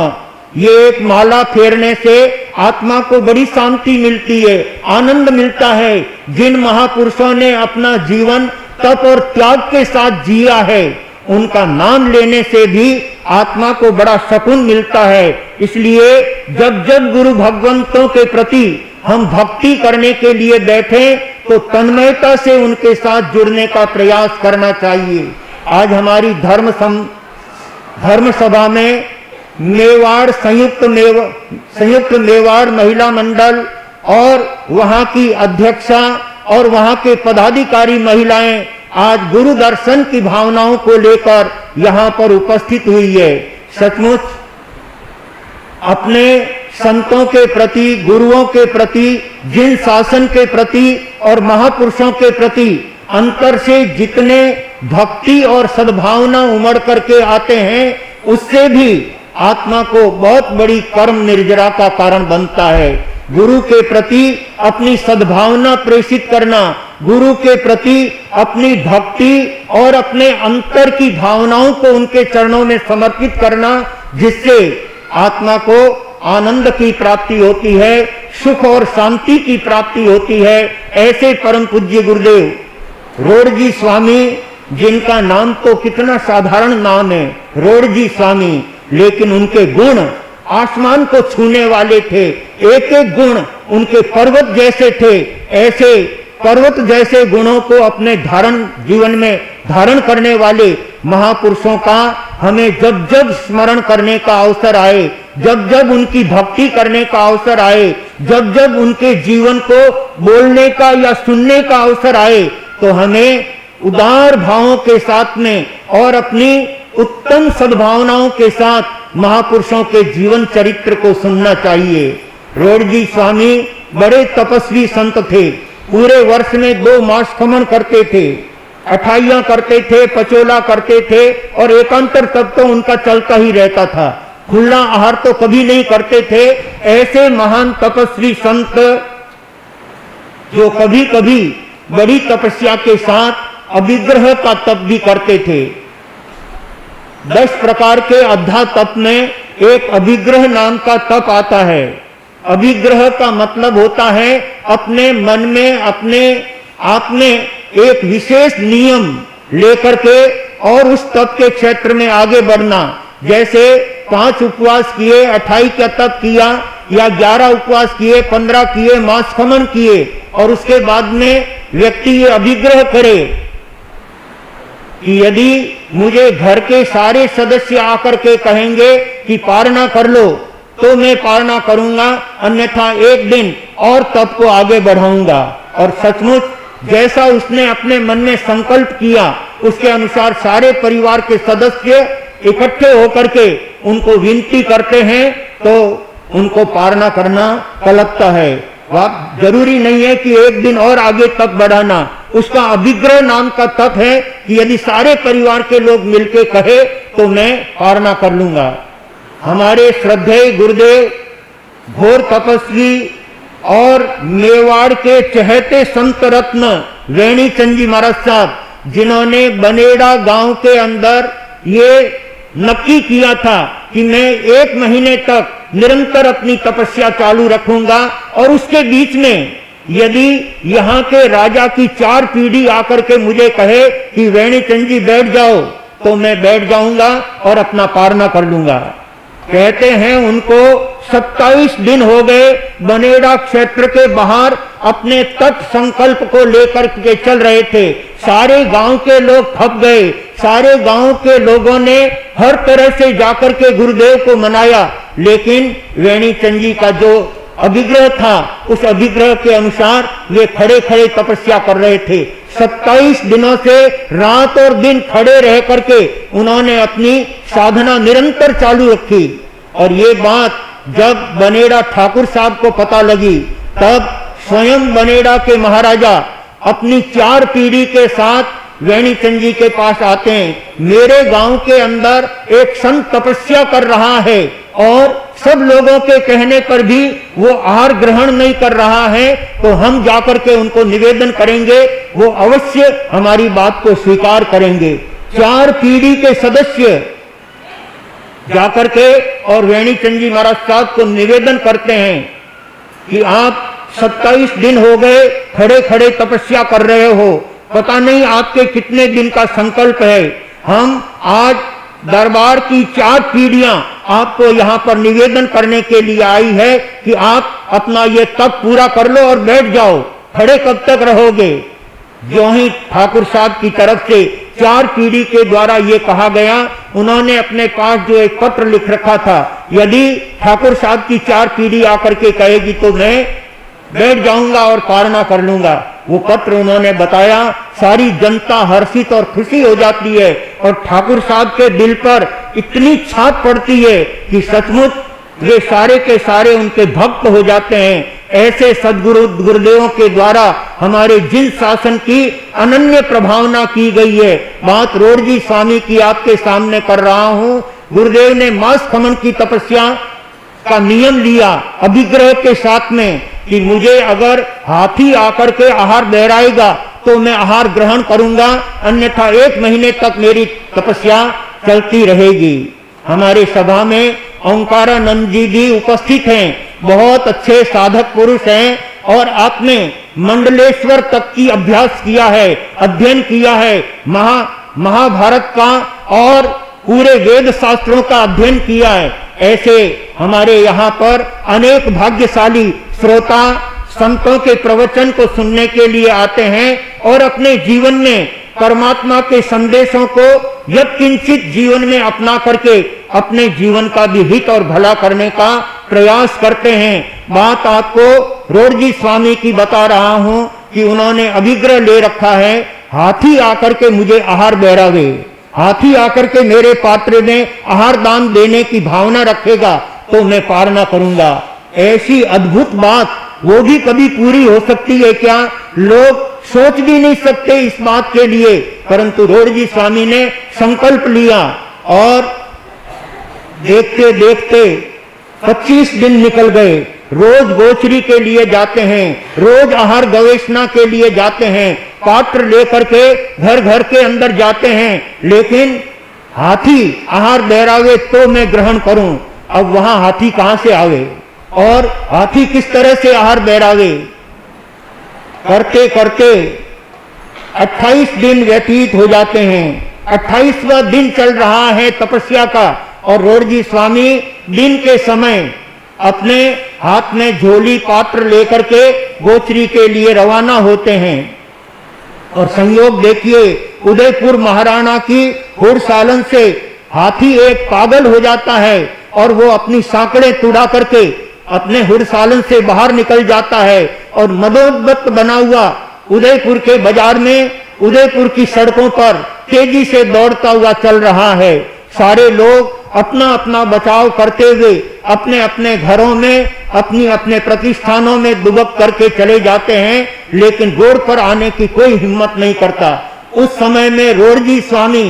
ये एक माला फेरने से आत्मा को बड़ी शांति मिलती है, आनंद मिलता है। जिन महापुरुषों ने अपना जीवन तप और त्याग के साथ जिया है, उनका नाम लेने से भी आत्मा को बड़ा सुकून मिलता है। इसलिए जब जब गुरु भगवंतों के प्रति हम भक्ति करने के लिए बैठे तो तन्मयता से उनके साथ जुड़ने का प्रयास करना चाहिए। आज हमारी धर्म सभा में मेवाड़ संयुक्त मेवाड़ महिला मंडल और वहां की अध्यक्षा और वहां के पदाधिकारी महिलाएं आज गुरु दर्शन की भावनाओं को लेकर यहाँ पर उपस्थित हुई है। सचमुच अपने संतों के प्रति, गुरुओं के प्रति, जिन शासन के प्रति और महापुरुषों के प्रति अंतर से जितने भक्ति और सद्भावना उमड़ करके आते हैं, उससे भी आत्मा को बहुत बड़ी कर्म निर्जरा का कारण बनता है। गुरु के प्रति अपनी सद्भावना प्रेषित करना, गुरु के प्रति अपनी भक्ति और अपने अंतर की भावनाओं को उनके चरणों में समर्पित करना, जिससे आत्मा को आनंद की प्राप्ति होती है, सुख और शांति की प्राप्ति होती है। ऐसे परम पूज्य गुरुदेव रोडजी स्वामी, जिनका नाम तो कितना साधारण नाम है, रोडजी स्वामी, लेकिन उनके गुण आसमान को छूने वाले थे। एक एक गुण उनके पर्वत जैसे थे। ऐसे पर्वत जैसे गुणों को अपने जीवन में धारण करने वाले महापुरुषों का हमें जब जब स्मरण करने का अवसर आए, जब जब उनकी भक्ति करने का अवसर आए, जब जब उनके जीवन को बोलने का या सुनने का अवसर आए, तो हमें उदार भावों के साथ में और अपनी उत्तम सद्भावनाओं के साथ महापुरुषों के जीवन चरित्र को सुनना चाहिए। रोडजी स्वामी बड़े तपस्वी संत थे। पूरे वर्ष में 2 मास खमन करते थे, अठाइयां करते थे, पचोला करते थे और एकांतर तब तो उनका चलता ही रहता था। खुला आहार तो कभी नहीं करते थे। ऐसे महान तपस्वी संत जो कभी कभी बड़ी तपस्या के साथ अभिग्रह का तप भी करते थे। 10 प्रकार के अद्धा तप में एक अभिग्रह नाम का तप आता है। अभिग्रह का मतलब होता है अपने मन में, अपने आप में एक विशेष नियम लेकर के और उस तप के क्षेत्र में आगे बढ़ना। जैसे 5 उपवास किए, 28 का तप किया, या 11 उपवास किए, 15 किए, मास खमन किए, और उसके बाद में व्यक्ति ये अभिग्रह करे कि यदि मुझे घर के सारे सदस्य आकर के कहेंगे कि पारणा कर लो तो मैं पारणा करूंगा, अन्यथा एक दिन और तप को आगे बढ़ाऊंगा। और सचमुच जैसा उसने अपने मन में संकल्प किया, उसके अनुसार सारे परिवार के सदस्य इकट्ठे होकर के उनको विनती करते हैं, तो उनको पार न करना कलकता है। वह जरूरी नहीं है कि एक दिन और आगे तप बढ़ाना। उसका अभिग्रह नाम का तप है कि यदि सारे परिवार के लोग मिलके कहे तो मैं पार ना कर लूंगा। हमारे श्रद्धेय गुरुदेव घोर तपस्वी और मेवाड़ के चहेते संत रत्न वेणी चंद जी महाराज साहब, जिन्होंने बनेड़ा गांव के अंदर ये नक्की किया था कि मैं 1 महीने तक निरंतर अपनी तपस्या चालू रखूंगा, और उसके बीच में यदि यहाँ के राजा की 4 पीढ़ी आकर के मुझे कहे कि वेणी चंद जी बैठ जाओ, तो मैं बैठ जाऊंगा और अपना पारना कर लूंगा। कहते हैं उनको 27 दिन हो गए बनेड़ा क्षेत्र के बाहर अपने तप संकल्प को लेकर के चल रहे थे। सारे गांव के लोग खप गए। सारे गांव के लोगों ने हर तरह से जाकर के गुरुदेव को मनाया, लेकिन वेणी चंद जी का जो अभिग्रह था उस अभिग्रह के अनुसार वे खड़े खड़े तपस्या कर रहे थे। 27 दिनों से रात और दिन खड़े रह करके उन्होंने अपनी साधना निरंतर चालू रखी। और ये बात जब बनेड़ा ठाकुर साहब को पता लगी, तब स्वयं बनेड़ा के महाराजा अपनी 4 पीढ़ी के साथ वेणी चंद जी के पास आते हैं। मेरे गांव के अंदर एक संत तपस्या कर रहा है और सब लोगों के कहने पर भी वो आहार ग्रहण नहीं कर रहा है, तो हम जाकर के उनको निवेदन करेंगे, वो अवश्य हमारी बात को स्वीकार करेंगे। 4 पीढ़ी के सदस्य जाकर के और वेणी चंद जी महाराज साहब को निवेदन करते हैं कि आप 27 दिन हो गए खड़े खड़े तपस्या कर रहे हो, पता नहीं आपके कितने दिन का संकल्प है। हम आज दरबार की 4 पीढ़ियां आपको यहाँ पर निवेदन करने के लिए आई है कि आप अपना ये तप पूरा कर लो और बैठ जाओ, खड़े कब तक रहोगे। जो ही ठाकुर साहब की तरफ से 4 पीढ़ी के द्वारा ये कहा गया, उन्होंने अपने पास जो एक पत्र लिख रखा था, यदि ठाकुर साहब की 4 पीढ़ी आकर के कहेगी तो मैं बैठ जाऊंगा और पारना कर लूंगा। वो पत्र उन्होंने बताया, सारी जनता हर्षित और खुशी हो जाती है और ठाकुर साहब के दिल पर इतनी छाप पड़ती है कि सचमुच वे सारे के सारे उनके भक्त हो जाते हैं। ऐसे सदगुरु गुरुदेवों के द्वारा हमारे जिन शासन की अनन्य प्रभावना की गई है, बात रोड़जी स्वामी की आपके सामने कर रहा हूं। गुरुदेव ने मास खमन की तपस्या का नियम लिया अभिग्रह के साथ में कि मुझे अगर हाथी आकर के आहार बहराएगा तो मैं आहार ग्रहण करूंगा, अन्यथा 1 महीने तक मेरी तपस्या चलती रहेगी। हमारे सभा में ओंकारानंद जी भी उपस्थित हैं, बहुत अच्छे साधक पुरुष हैं और आपने मंडलेश्वर तक की अभ्यास किया है, अध्ययन किया है, महाभारत का और पूरे वेद शास्त्रों का अध्ययन किया है। ऐसे हमारे यहाँ पर अनेक भाग्यशाली श्रोता संतों के प्रवचन को सुनने के लिए आते हैं और अपने जीवन में परमात्मा के संदेशों को यत्किंचित जीवन में अपना करके अपने जीवन का भी हित और भला करने का प्रयास करते हैं। बात आपको रोड़जी स्वामी की बता रहा हूं कि उन्होंने अभिग्रह ले रखा है, हाथी आकर के मुझे आहार बहरावे, हाथी आकर के मेरे पात्र में आहार दान देने की भावना रखेगा तो मैं पारना करूंगा। ऐसी अद्भुत बात वो भी कभी पूरी हो सकती है क्या? लोग सोच भी नहीं सकते इस बात के लिए, परंतु रोड़जी स्वामी ने संकल्प लिया और देखते देखते 25 दिन निकल गए। रोज गोचरी के लिए जाते हैं, रोज आहार गवेषणा के लिए जाते हैं, पात्र लेकर के घर घर के अंदर जाते हैं, लेकिन हाथी आहार बहरावे तो मैं ग्रहण करूं। अब वहां हाथी कहां से आवे और हाथी किस तरह से आहार बहरावे? करते करते 28 दिन व्यतीत हो जाते हैं। 28वां दिन चल रहा है तपस्या का और रोड़जी स्वामी दिन के समय अपने हाथ में झोली पात्र लेकर के गोचरी के लिए रवाना होते हैं। और संयोग देखिए, उदयपुर महाराणा की घुड़सालन से हाथी एक पागल हो जाता है और वो अपनी सांकड़े तुड़ा करके अपने घुड़सालन से बाहर निकल जाता है और मदोन्मत्त बना हुआ उदयपुर के बाजार में, उदयपुर की सड़कों पर तेजी से दौड़ता हुआ चल रहा है। सारे लोग अपना अपना बचाव करते हुए अपने अपने घरों में अपनी अपने प्रतिष्ठानों में दुबक करके चले जाते हैं, लेकिन रोड पर आने की कोई हिम्मत नहीं करता। उस समय में रोडजी स्वामी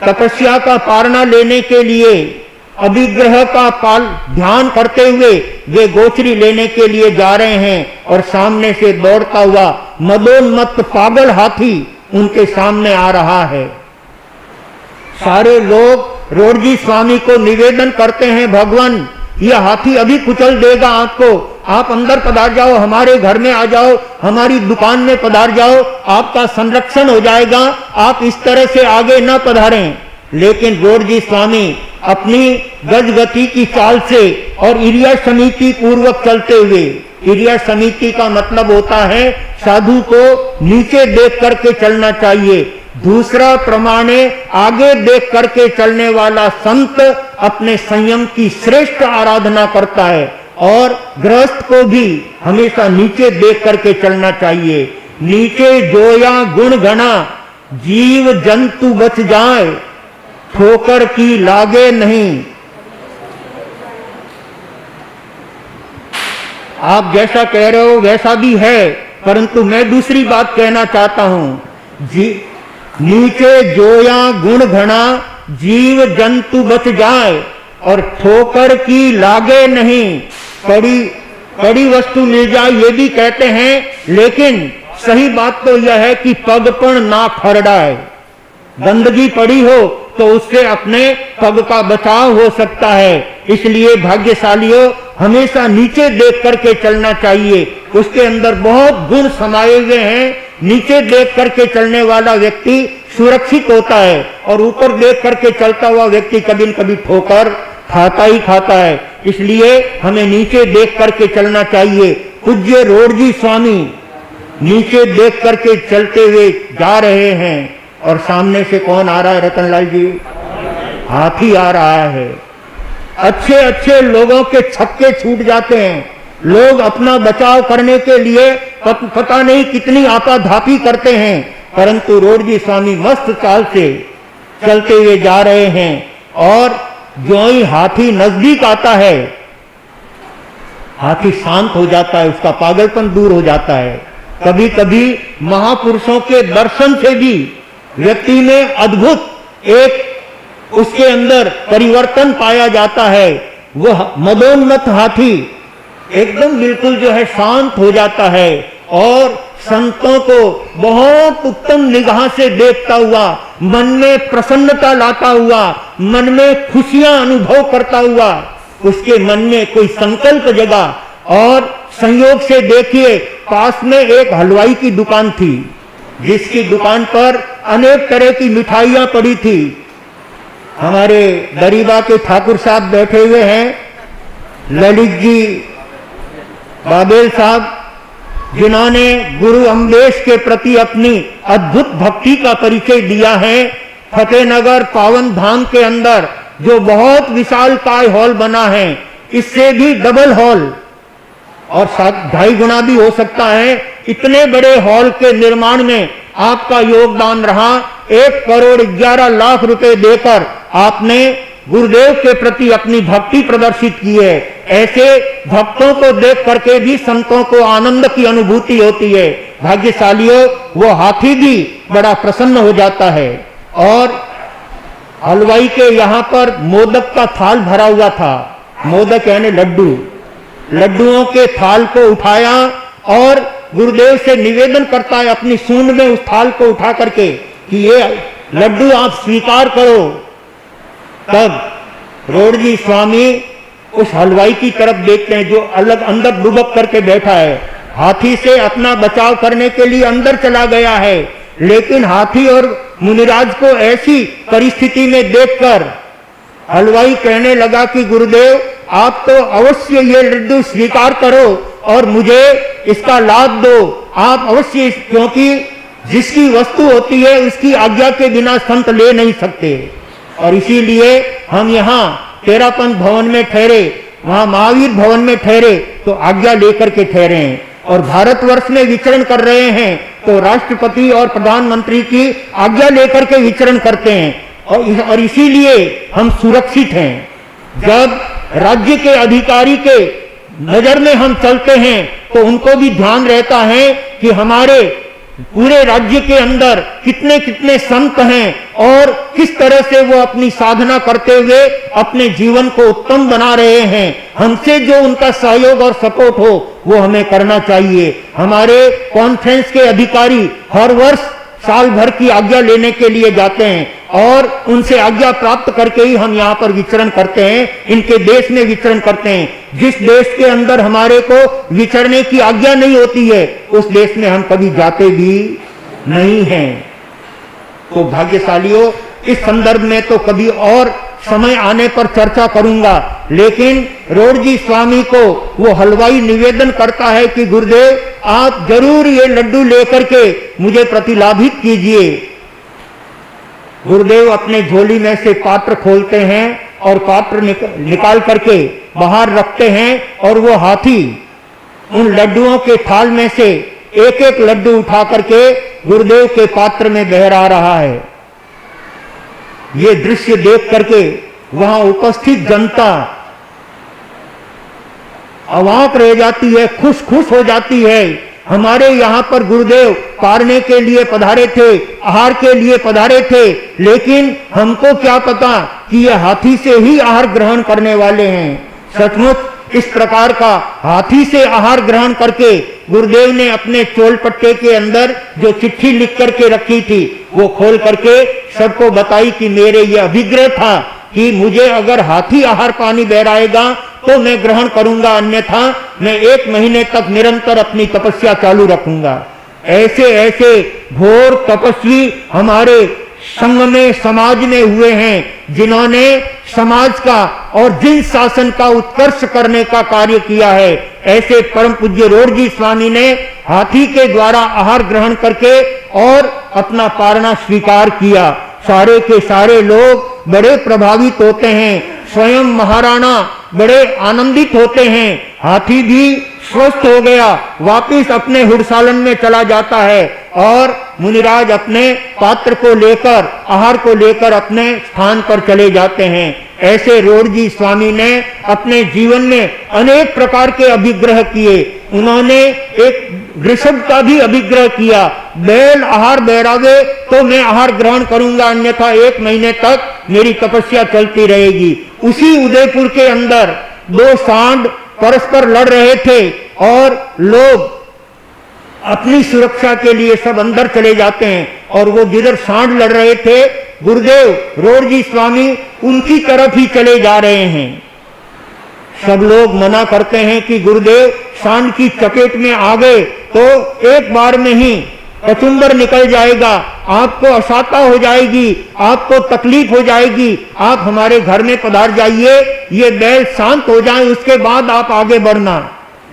तपस्या का पारणा लेने के लिए अभिग्रह का ध्यान करते हुए वे गोचरी लेने के लिए जा रहे हैं और सामने से दौड़ता हुआ मदोन्मत्त पागल हाथी उनके सामने आ रहा है। सारे लोग रोडजी स्वामी को निवेदन करते हैं, भगवान यह हाथी अभी कुचल देगा आपको, आप अंदर पधार जाओ, हमारे घर में आ जाओ, हमारी दुकान में पधार जाओ, आपका संरक्षण हो जाएगा, आप इस तरह से आगे न पधारें। लेकिन रोडजी स्वामी अपनी गजगति की चाल से और इरिया समिति पूर्वक चलते हुए, इरिया समिति का मतलब होता है साधु को नीचे देख करके चलना चाहिए, दूसरा प्रमाणे आगे देख करके चलने वाला संत अपने संयम की श्रेष्ठ आराधना करता है, और गृहस्थ को भी हमेशा नीचे देख करके चलना चाहिए। नीचे जोया गुण घना जीव जंतु बच जाए, ठोकर की लागे नहीं। आप जैसा कह रहे हो वैसा भी है, परंतु मैं दूसरी बात कहना चाहता हूं। नीचे जोया गुण घना जीव जंतु बच जाए और ठोकर की लागे नहीं। कड़ी वस्तु मिल जाए ये भी कहते हैं, लेकिन सही बात तो यह है कि पगपण ना खरड़ाए। गंदगी पड़ी हो तो उससे अपने पग का बचाव हो सकता है। इसलिए भाग्यशालियों हमेशा नीचे देख करके चलना चाहिए, उसके अंदर बहुत गुण समाये हुए हैं। नीचे देख करके चलने वाला व्यक्ति सुरक्षित होता है, और ऊपर देख करके चलता हुआ व्यक्ति कभी न कभी ठोकर खाता ही खाता है। इसलिए हमें नीचे देख करके चलना चाहिए। पूज्य रोडजी स्वामी नीचे देख करके चलते हुए जा रहे हैं, और सामने से कौन आ रहा है रतनलाल जी? हाथी आ रहा है। अच्छे अच्छे लोगों के छक्के छूट जाते हैं, लोग अपना बचाव करने के लिए पता नहीं कितनी आपाधापी करते हैं, परंतु रोडजी स्वामी मस्त चाल से चलते हुए जा रहे हैं। और जो ही हाथी नजदीक आता है, हाथी शांत हो जाता है, उसका पागलपन दूर हो जाता है। कभी कभी महापुरुषों के दर्शन से भी व्यक्ति में अद्भुत एक उसके अंदर परिवर्तन पाया जाता है। वह मदोन्मत्त हाथी एकदम बिल्कुल जो है शांत हो जाता है, और संतों को बहुत उत्तम निगाह से देखता हुआ, मन में प्रसन्नता लाता हुआ, मन में खुशियां अनुभव करता हुआ, उसके मन में कोई संकल्प जगा। और संयोग से देखिए, पास में एक हलवाई की दुकान थी, जिसकी दुकान पर अनेक तरह की मिठाइयां पड़ी थी। हमारे दरीबा के ठाकुर साहब बैठे हुए हैं, ललित जी बाबेल साहब, जिन्होंने गुरु अम्बेश के प्रति अपनी अद्भुत भक्ति का परिचय दिया है। फतेहनगर पावन धाम के अंदर जो बहुत विशालकाय हॉल बना है, इससे भी डबल हॉल और 2.5 गुना भी हो सकता है, इतने बड़े हॉल के निर्माण में आपका योगदान रहा। 1,11,00,000 रुपए देकर आपने गुरुदेव के प्रति अपनी भक्ति प्रदर्शित की है। ऐसे भक्तों को देख करके भी संतों को आनंद की अनुभूति होती है। भाग्यशालियों, वो हाथी भी बड़ा प्रसन्न हो जाता है। और हलवाई के यहाँ पर मोदक का थाल भरा हुआ था, मोदक यानी लड्डू, लड्डुओं के थाल को उठाया और गुरुदेव से निवेदन करता है अपनी सूंड में उस थाल को उठा करके कि ये लड्डू आप स्वीकार करो। तब रोडजी स्वामी उस हलवाई की तरफ देखते हैं जो अलग अंदर डुबक करके बैठा है। हाथी से अपना बचाव करने के लिए अंदर चला गया है, लेकिन हाथी और मुनिराज को ऐसी परिस्थिति में देखकर हलवाई कहने लगा कि गुरुदेव, आप तो अवश्य ये लड्डू स्वीकार करो और मुझे इसका लाभ दो। आप अवश्य, क्योंकि जिसकी वस्तु होती है उसकी आज्ञा के बिना संत ले नहीं सकते। और इसीलिए हम यहाँ तेरापंथ भवन में ठहरे, वहां महावीर भवन में ठहरे तो आज्ञा लेकर के ठहरे हैं, और भारतवर्ष में विचरण कर रहे हैं तो राष्ट्रपति और प्रधानमंत्री की आज्ञा लेकर के विचरण करते हैं, और इसीलिए हम सुरक्षित हैं। जब राज्य के अधिकारी के नजर में हम चलते हैं तो उनको भी ध्यान रहता है कि हमारे पूरे राज्य के अंदर कितने कितने संत हैं और किस तरह से वो अपनी साधना करते हुए अपने जीवन को उत्तम बना रहे हैं। हमसे जो उनका सहयोग और सपोर्ट हो वो हमें करना चाहिए। हमारे कॉन्फ्रेंस के अधिकारी हर वर्ष साल भर की आज्ञा लेने के लिए जाते हैं और उनसे आज्ञा प्राप्त करके ही हम यहाँ पर विचरण करते हैं, इनके देश में विचरण करते हैं। जिस देश के अंदर हमारे को विचरने की आज्ञा नहीं होती है उस देश में हम कभी जाते भी नहीं हैं। तो भाग्यशालियों, इस संदर्भ में तो कभी और समय आने पर चर्चा करूंगा, लेकिन रोडजी स्वामी को वो हलवाई निवेदन करता है कि गुरुदेव आप जरूर ये लड्डू लेकर के मुझे प्रतिलाभित कीजिए। गुरुदेव अपने झोली में से पात्र खोलते हैं और पात्र निकाल करके बाहर रखते हैं और वो हाथी उन लड्डुओं के थाल में से एक एक लड्डू उठा करके गुरुदेव के पात्र में बहरा रहा है। ये दृश्य देख करके वहां उपस्थित जनता अवाक रह जाती है, खुश खुश हो जाती है। हमारे यहाँ पर गुरुदेव पारने के लिए पधारे थे, आहार के लिए पधारे थे, लेकिन हमको क्या पता कि ये हाथी से ही आहार ग्रहण करने वाले हैं। सचमुच इस प्रकार का हाथी से आहार ग्रहण करके गुरुदेव ने अपने चोल पट्टे के अंदर जो चिट्ठी लिख करके रखी थी वो खोल करके सबको बताई कि मेरे ये अभिग्रह था कि मुझे अगर हाथी आहार पानी बहराएगा तो मैं ग्रहण करूंगा, अन्यथा मैं 1 महीने तक निरंतर अपनी तपस्या चालू रखूंगा। ऐसे ऐसे घोर तपस्वी हमारे संघ में समाज में हुए हैं जिन्होंने समाज का और जिन शासन का उत्कर्ष करने का कार्य किया है। ऐसे परम पूज्य रोडजी स्वामी ने हाथी के द्वारा आहार ग्रहण करके और अपना पारना स्वीकार किया। सारे के सारे लोग बड़े प्रभावित होते हैं, स्वयं महाराणा बड़े आनंदित होते हैं। हाथी भी स्वस्थ हो गया, वापिस अपने हुड़सालन में चला जाता है और मुनिराज अपने पात्र को लेकर, आहार को लेकर अपने स्थान पर चले जाते हैं। ऐसे रोडजी स्वामी ने अपने जीवन में अनेक प्रकार के अभिग्रह किए। उन्होंने एक वृषभ का भी अभिग्रह किया, बैल आहार बहरावे तो मैं आहार ग्रहण करूंगा, अन्यथा 1 महीने तक मेरी तपस्या चलती रहेगी। उसी उदयपुर के अंदर 2 सांड परस्पर लड़ रहे थे और लोग अपनी सुरक्षा के लिए सब अंदर चले जाते हैं और वो जिधर सांड लड़ रहे थे गुरुदेव रोडजी स्वामी उनकी तरफ ही चले जा रहे हैं। सब लोग मना करते हैं कि गुरुदेव सांड की चपेट में आ गए तो एक बार में ही कचुंबर निकल जाएगा, आपको असाता हो जाएगी, आपको तकलीफ हो जाएगी, आप हमारे घर में पधार जाइए, ये बैल शांत हो जाए उसके बाद आप आगे बढ़ना।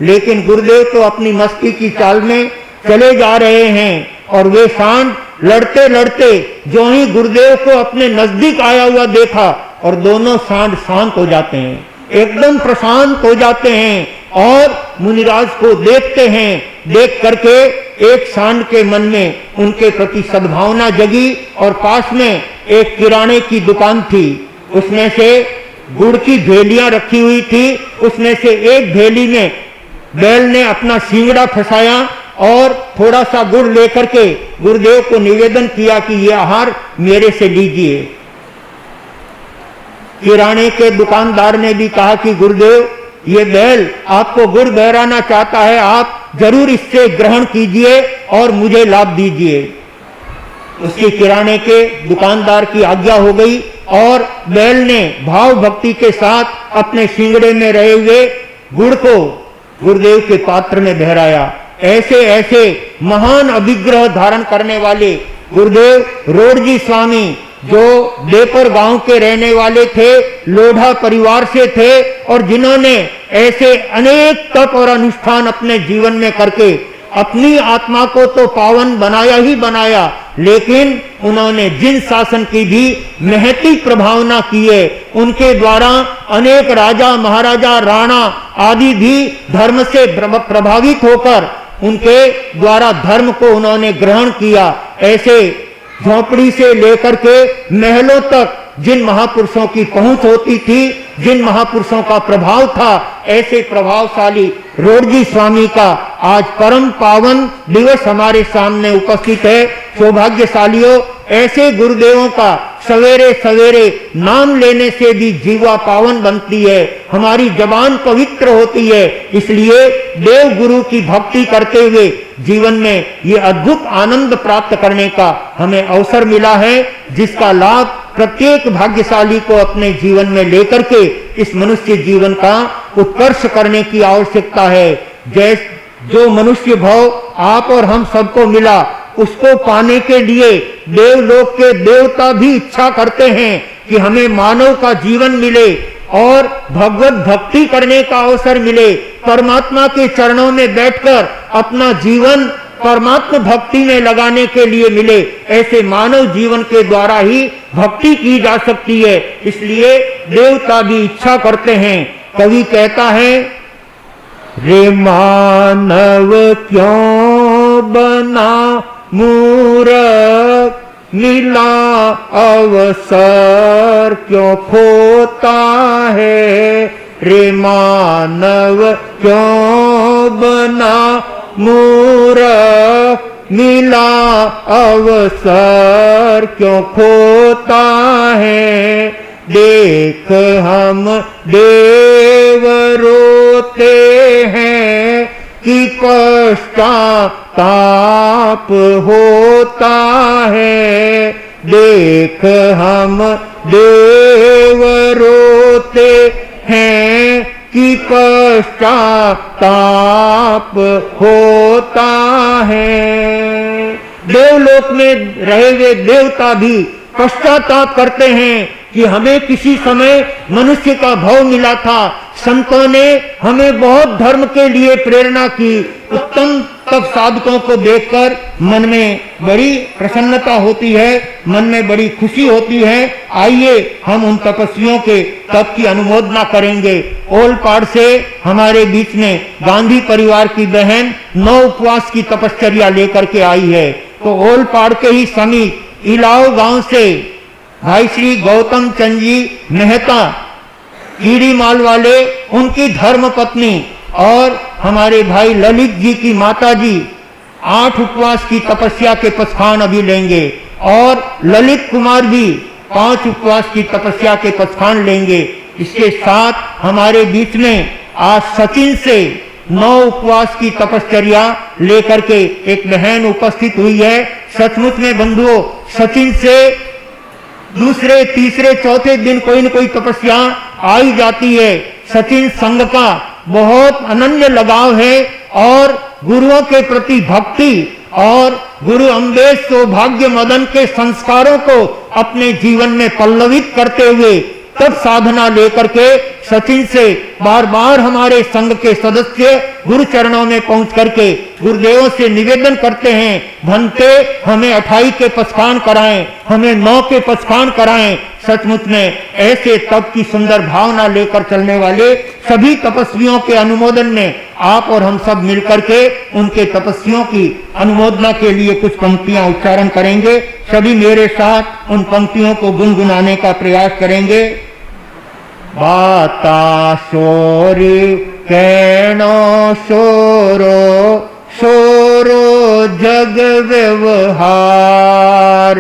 लेकिन गुरुदेव तो अपनी मस्ती की चाल में चले जा रहे हैं और वे सांड लड़ते लड़ते जो ही गुरुदेव को अपने नजदीक आया हुआ देखा और दोनों सांड शांत हो जाते हैं, एकदम प्रशांत हो जाते हैं और मुनिराज को देखते हैं। देख करके एक सांड के मन में उनके प्रति सद्भावना जगी और पास में एक किराने की दुकान थी, उसमें से गुड़ की भेलियां रखी हुई थी। उसमें से एक भेली में बैल ने अपना सींगड़ा फंसाया और थोड़ा सा गुड़ लेकर के गुरुदेव को निवेदन किया कि यह आहार मेरे से लीजिए। किराने के दुकानदार ने भी कहा कि गुरुदेव ये बैल आपको गुड़ बहराना चाहता है, आप जरूर इससे ग्रहण कीजिए और मुझे लाभ दीजिए। उसकी किराने के दुकानदार की आज्ञा हो गई और बैल ने भाव भक्ति के साथ अपने सींगड़े में रहे हुए गुड़ को गुरुदेव के पात्र में बहराया। ऐसे ऐसे महान अभिग्रह धारण करने वाले गुरुदेव रोडजी स्वामी जो देपर गांव के रहने वाले थे, लोढ़ा परिवार से थे और जिन्होंने ऐसे अनेक तप और अनुष्ठान अपने जीवन में करके अपनी आत्मा को तो पावन बनाया ही बनाया, लेकिन उन्होंने जिन शासन की भी महती प्रभावना की है उनके द्वारा अनेक राजा महाराजा राणा आदि भी धर्म से प्रभावित होकर उनके द्वारा धर्म को उन्होंने ग्रहण किया। ऐसे झोपड़ी से लेकर के महलों तक जिन महापुरुषों की पहुंच होती थी, जिन महापुरुषों का प्रभाव था, ऐसे प्रभावशाली रोडजी स्वामी का आज परम पावन दिवस हमारे सामने उपस्थित है। सौभाग्यशालियों, ऐसे गुरुदेवों का सवेरे सवेरे नाम लेने से भी जीवा पावन बनती है, हमारी जबान पवित्र होती है। इसलिए देव गुरु की भक्ति करते हुए जीवन में ये अद्भुत आनंद प्राप्त करने का हमें अवसर मिला है, जिसका लाभ प्रत्येक भाग्यशाली को अपने जीवन में लेकर के इस मनुष्य जीवन का उत्कर्ष करने की आवश्यकता है। जैसे जो मनुष्य भाव आप और हम सबको मिला, उसको पाने के लिए देवलोक के देवता भी इच्छा करते हैं कि हमें मानव का जीवन मिले और भगवत भक्ति करने का अवसर मिले, परमात्मा के चरणों में बैठकर अपना जीवन परमात्मा भक्ति में लगाने के लिए मिले। ऐसे मानव जीवन के द्वारा ही भक्ति की जा सकती है, इसलिए देवता भी इच्छा करते हैं। कवि कहता है, रे मानव क्यों बना मूरख, मिला अवसर क्यों खोता है। रे मानव क्यों बना मूरख, मिला अवसर क्यों खोता है। देख हम देव रोते हैं कि पश्चाताप होता है। देख हम देव रोते हैं कि पश्चाताप होता है। देवलोक में रहे हुए देवता भी पश्चाताप करते हैं कि हमें किसी समय मनुष्य का भाव मिला था, संतों ने हमें बहुत धर्म के लिए प्रेरणा की। उत्तम तप साधकों को देखकर मन में बड़ी प्रसन्नता होती है, मन में बड़ी खुशी होती है। आइए हम उन तपस्वियों के तप की अनुमोदना करेंगे। ओलपाड़ से हमारे बीच में गांधी परिवार की बहन 9 उपवास की तपश्चर्या लेकर के आई है। तो ओलपाड़ के ही समीप इलाव गांव से भाई श्री गौतम चंद जी मेहता कीड़ी माल वाले, उनकी धर्म पत्नी और हमारे भाई ललित जी की माता जी 8 उपवास की तपस्या के पसखान अभी लेंगे और ललित कुमार भी 5 उपवास की तपस्या के पसखान लेंगे। इसके साथ हमारे बीच में आज सचिन से 9 उपवास की तपश्चर्या लेकर के एक बहन उपस्थित हुई है। सचमुच में बंधुओं, सचिन से दूसरे तीसरे चौथे दिन कोई न कोई तपस्या आई जाती है। सचिन संघ का बहुत अनन्य लगाव है और गुरुओं के प्रति भक्ति और गुरु अम्बेश सौभाग्य मदन के संस्कारों को अपने जीवन में पल्लवित करते हुए तब साधना लेकर के सचिन से बार बार हमारे संघ के सदस्य गुरु चरणों में पहुंच करके गुरुदेवों से निवेदन करते हैं, भंते हमें 28 के पसखान कराएं, हमें 9 के पसखान कराएं। सचमुच में ऐसे तप की सुंदर भावना लेकर चलने वाले सभी तपस्वियों के अनुमोदन में आप और हम सब मिलकर के उनके तपस्वियों की अनुमोदना के लिए कुछ पंक्तियां उच्चारण करेंगे। सभी मेरे साथ उन पंक्तियों को गुनगुनाने का प्रयास करेंगे। बाता सोरी कहनो सोरो, सोरो जग व्यवहार।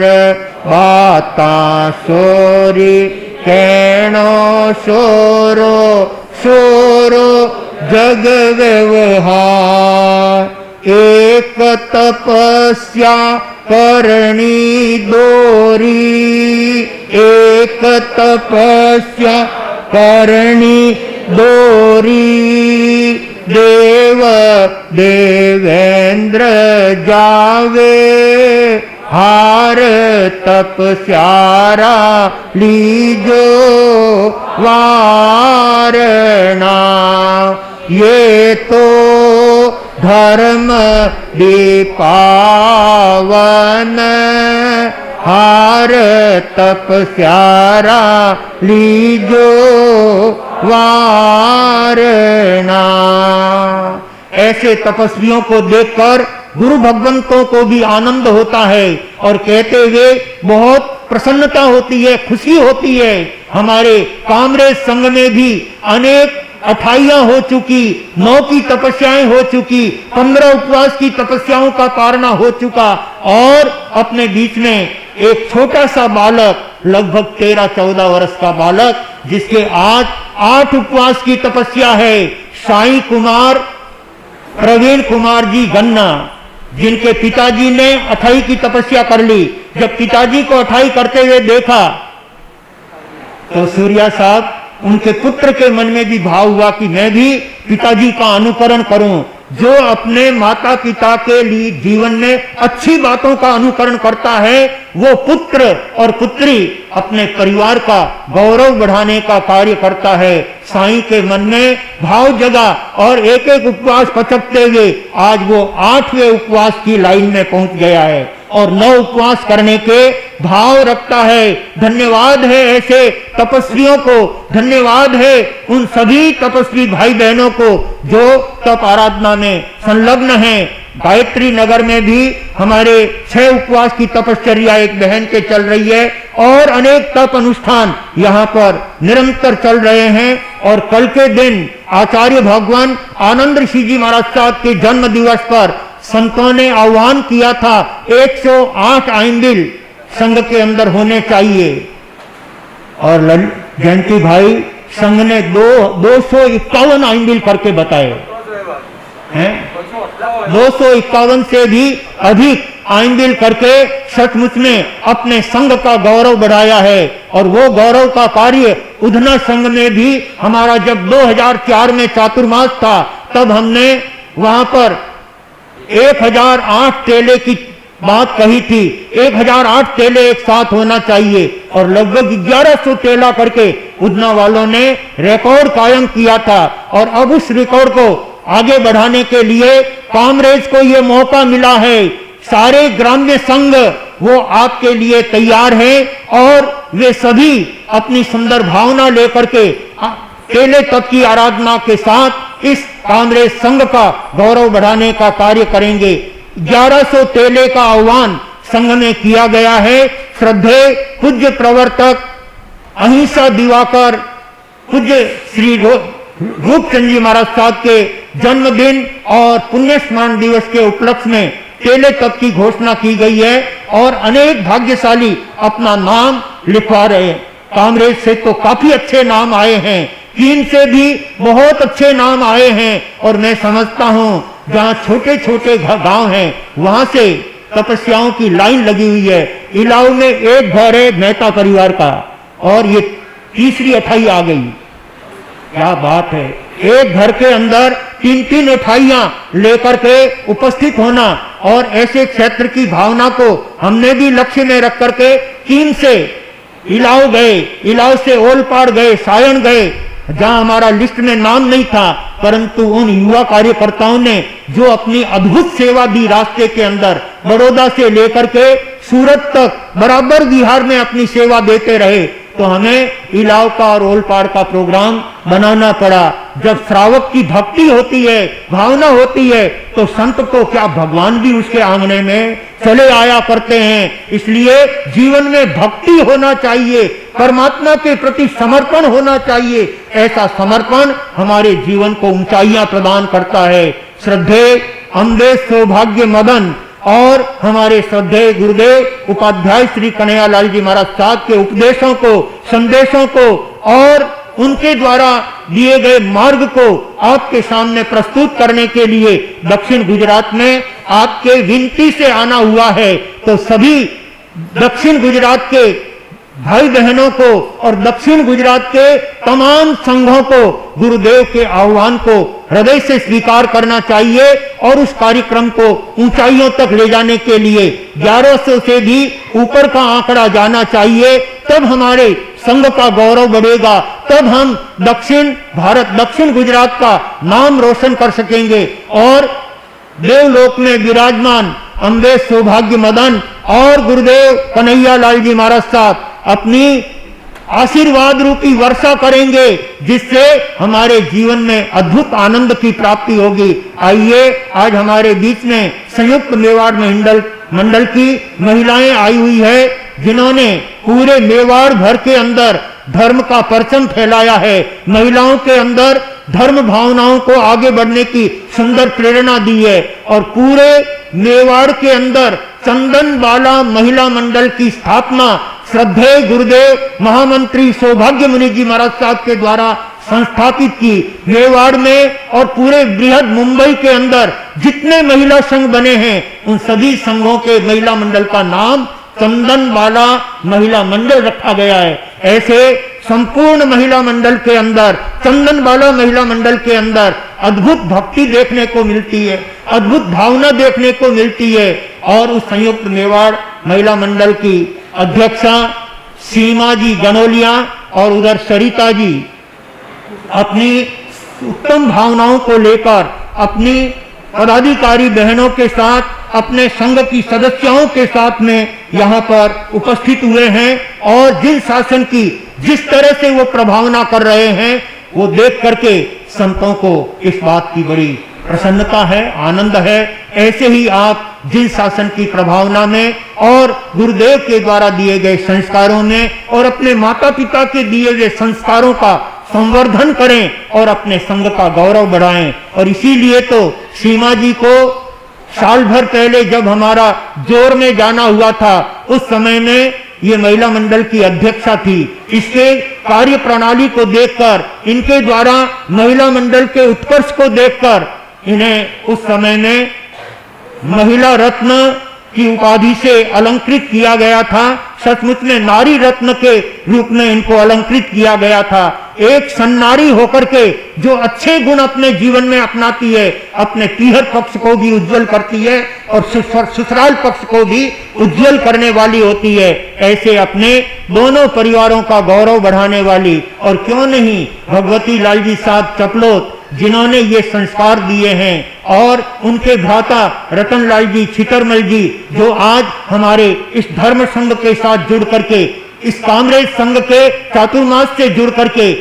बाता सोरी कहनो सोरो, सोरो जग व्यवहार। एक तपस्या करणी दोरी, एक तपस्या करणी दोरी। देव देवेंद्र जावे, हार तपस्यारा लीजो वारणा। ये तो धर्म दीपावन, हार तपस्यारा लीजो वारणा। ऐसे तपस्वियों को देखकर गुरु भगवंतों को भी आनंद होता है और कहते हुए बहुत प्रसन्नता होती है, खुशी होती है। हमारे कामरेज संघ में भी अनेक 28 हो चुकी, 9 की तपस्याएं हो चुकी, 15 उपवास की तपस्याओं का पारणा हो चुका और अपने बीच में एक छोटा सा बालक, लगभग 13-14 वर्ष का बालक, जिसके आज 8 उपवास की तपस्या है, साईं कुमार प्रवीण कुमार जी गन्ना, जिनके पिताजी ने 28 की तपस्या कर ली। जब पिताजी को 28 करते हुए देखा तो सूर्या साहब, उनके पुत्र के मन में भी भाव हुआ कि मैं भी पिताजी का अनुकरण करूं। जो अपने माता पिता के लिए जीवन में अच्छी बातों का अनुकरण करता है, वो पुत्र और पुत्री अपने परिवार का गौरव बढ़ाने का कार्य करता है। साईं के मन में भाव जगा और एक एक उपवास पचकते हुए आज वो 8वें उपवास की लाइन में पहुंच गया है और 9 उपवास करने के भाव रखता है। धन्यवाद है ऐसे तपस्वियों को, धन्यवाद है उन सभी तपस्वी भाई बहनों को जो तप आराधना में संलग्न हैं। गायत्री नगर में भी हमारे 6 उपवास की तपश्चर्या एक बहन के चल रही है और अनेक तप अनुष्ठान यहाँ पर निरंतर चल रहे हैं। और कल के दिन आचार्य भगवान आनंद ऋषि जी महाराज साहब के जन्म दिवस पर संतों ने आह्वान किया था 108 आइंबिल संघ के अंदर होने चाहिए और जयंती भाई संघ ने 251 आइंबिल करके बताए हैं। 251 से भी अधिक आइंबिल करके सचमुच में अपने संघ का गौरव बढ़ाया है। और वो गौरव का कार्य उधना संघ में भी हमारा जब 2004 में चातुर्मास था तब हमने वहां पर 1008 टेले की बात कही थी। 1008 टेले एक साथ होना चाहिए और लगभग 1100 टेला करके उधना वालों ने रिकॉर्ड कायम किया था। और अब उस रिकॉर्ड को आगे बढ़ाने के लिए कामरेज को ये मौका मिला है। सारे ग्राम्य संघ वो आपके लिए तैयार हैं और वे सभी अपनी सुंदर भावना लेकर के टेले तप की आराधना के साथ इस कामरेज संघ का गौरव बढ़ाने का कार्य करेंगे। 1100 टेले का आह्वान संघ में किया गया है। श्रद्धे पूज्य प्रवर्तक अहिंसा दिवाकर पूज्य श्री रूपचंद जी महाराज साहब के जन्मदिन और पुण्य स्मरण दिवस के उपलक्ष्य में टेले तप की घोषणा की गई है और अनेक भाग्यशाली अपना नाम लिखवा रहे हैं। कामरेज से तो काफी अच्छे नाम आए हैं, कीन से भी बहुत अच्छे नाम आए हैं और मैं समझता हूं जहां छोटे छोटे गांव हैं वहां से तपस्याओं की लाइन लगी हुई है। इलाऊ में एक घर है मेहता परिवार का और ये तीसरी 28 आ गई। क्या बात है, एक घर के अंदर 3-3 मिठाइयां लेकर के उपस्थित होना। और ऐसे क्षेत्र की भावना को हमने भी लक्ष्य में रख करके कीन से इलाऊ गए, इलाऊ से ओलपाड़ गए, सायन गए, जहां हमारा लिस्ट में नाम नहीं था, परंतु उन युवा कार्यकर्ताओं ने जो अपनी अद्भुत सेवा दी रास्ते के अंदर, बड़ौदा से लेकर के सूरत तक बराबर बिहार में अपनी सेवा देते रहे, तो हमें इलाव का और ओलपाड़ का प्रोग्राम बनाना पड़ा। जब श्रावक की भक्ति होती है, भावना होती है, तो संत को क्या भगवान भी उसके आंगने में चले आया करते हैं। इसलिए जीवन में भक्ति होना चाहिए, परमात्मा के प्रति समर्पण होना चाहिए। ऐसा समर्पण हमारे जीवन को ऊंचाइयां प्रदान करता है। श्रद्धे अम्बे सौभाग्य मदन और हमारे श्रद्धेय गुरुदेव उपाध्याय श्री कन्हैयालाल जी महाराज साहब के उपदेशों को, संदेशों को और उनके द्वारा दिए गए मार्ग को आपके सामने प्रस्तुत करने के लिए दक्षिण गुजरात में आपके विनती से आना हुआ है। तो सभी दक्षिण गुजरात के भाई बहनों को और दक्षिण गुजरात के तमाम संघों को गुरुदेव के आह्वान को हृदय से स्वीकार करना चाहिए और उस कार्यक्रम को ऊंचाइयों तक ले जाने के लिए 1100 से भी ऊपर का आंकड़ा जाना चाहिए। तब हमारे संघ का गौरव बढ़ेगा, तब हम दक्षिण भारत, दक्षिण गुजरात का नाम रोशन कर सकेंगे और देवलोक में विराजमान अम्बे सौभाग्य मदन और गुरुदेव कन्हैयालाल जी महाराज साहब अपनी आशीर्वाद रूपी वर्षा करेंगे, जिससे हमारे जीवन में अद्भुत आनंद की प्राप्ति होगी। आइए आज हमारे बीच में संयुक्त मेवाड़ मंडल की महिलाएं आई हुई है, जिन्होंने पूरे मेवाड़ भर के अंदर धर्म का परचम फैलाया है, महिलाओं के अंदर धर्म भावनाओं को आगे बढ़ने की सुंदर प्रेरणा दी है और पूरे मेवाड़ के अंदर चंदन बाला महिला मंडल की स्थापना श्रद्धेय गुरुदेव महामंत्री सौभाग्य मुनि जी महाराज साहब के द्वारा संस्थापित की। मेवाड़ में और पूरे बृहद मुंबई के अंदर जितने महिला संघ बने हैं, उन सभी संघों के महिला मंडल का नाम चंदन बाला महिला मंडल रखा गया है। ऐसे संपूर्ण महिला मंडल के अंदर, चंदन बाला महिला मंडल के अंदर अद्भुत भक्ति देखने को मिलती है, अद्भुत भावना देखने को मिलती है। और उस संयुक्त मेवाड़ महिला मंडल की अध्यक्षा सीमा जी गनोलिया और उधर सरिता जी अपनी उत्तम भावनाओं को लेकर अपनी पदाधिकारी बहनों के साथ, अपने संघ की सदस्यों के साथ में यहाँ पर उपस्थित हुए हैं और जिन शासन की जिस तरह से वो प्रभावना कर रहे हैं, वो देख करके संतों को इस बात की बड़ी प्रसन्नता है, आनंद है। ऐसे ही आप जिन शासन की प्रभावना में और गुरुदेव के द्वारा दिए गए संस्कारों में और अपने माता पिता के दिए गए संस्कारों का संवर्धन करें और अपने संघ का गौरव बढ़ाएं। और इसीलिए तो सीमा जी को साल भर पहले जब हमारा जोर में जाना हुआ था, उस समय में ये महिला मंडल की अध्यक्षा थी। इसके कार्य प्रणाली को देखकर, इनके द्वारा महिला मंडल के उत्कर्ष को देखकर इन्हें उस समय में महिला रत्न की उपाधि से अलंकृत किया गया था। सचमुच में नारी रत्न के रूप में इनको अलंकृत किया गया था। एक सन्नारी होकर के जो अच्छे गुण अपने जीवन में अपनाती है, अपने पीहर पक्ष को भी उज्जवल करती है और ससुराल पक्ष को भी उज्जवल करने वाली होती है। ऐसे अपने दोनों परिवारों का गौरव बढ़ाने वाली, और क्यों नहीं भगवती लाल जी साहब चपलोत, जिन्होंने ये संस्कार दिए हैं, और उनके भ्राता रतनलाल जी छितरमल जी, जो आज हमारे इस धर्म संघ के साथ जुड़ करके, इस कामरेज संघ के चातुर्मास से जुड़ करके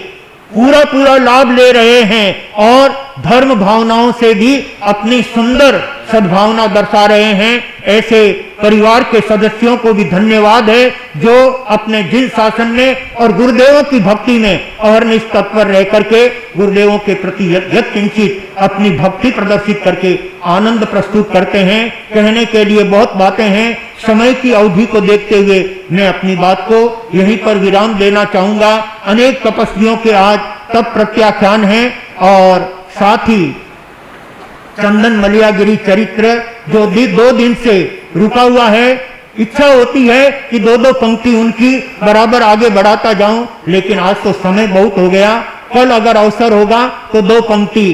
पूरा लाभ ले रहे हैं और धर्म भावनाओं से भी अपनी सुंदर सद्भावना दर्शा रहे हैं। ऐसे परिवार के सदस्यों को भी धन्यवाद है, जो अपने जिन शासन में और गुरुदेवों की भक्ति में अहरनिश तत्पर रह करके गुरुदेवों के प्रति यत्किंचित अपनी भक्ति प्रदर्शित करके आनंद प्रस्तुत करते हैं। कहने के लिए बहुत बातें हैं, समय की अवधि को देखते हुए मैं अपनी बात को यहीं पर विराम देना चाहूंगा। अनेक तपस्वियों के आज तप प्रत्याख्यान हैं और साथ ही चंदन मलियागिरी चरित्र जो 2 दिन से रुका हुआ है। इच्छा होती है कि 2 पंक्ति उनकी बराबर आगे बढ़ाता जाऊं, लेकिन आज तो समय बहुत हो गया। कल अगर अवसर होगा तो 2 पंक्ति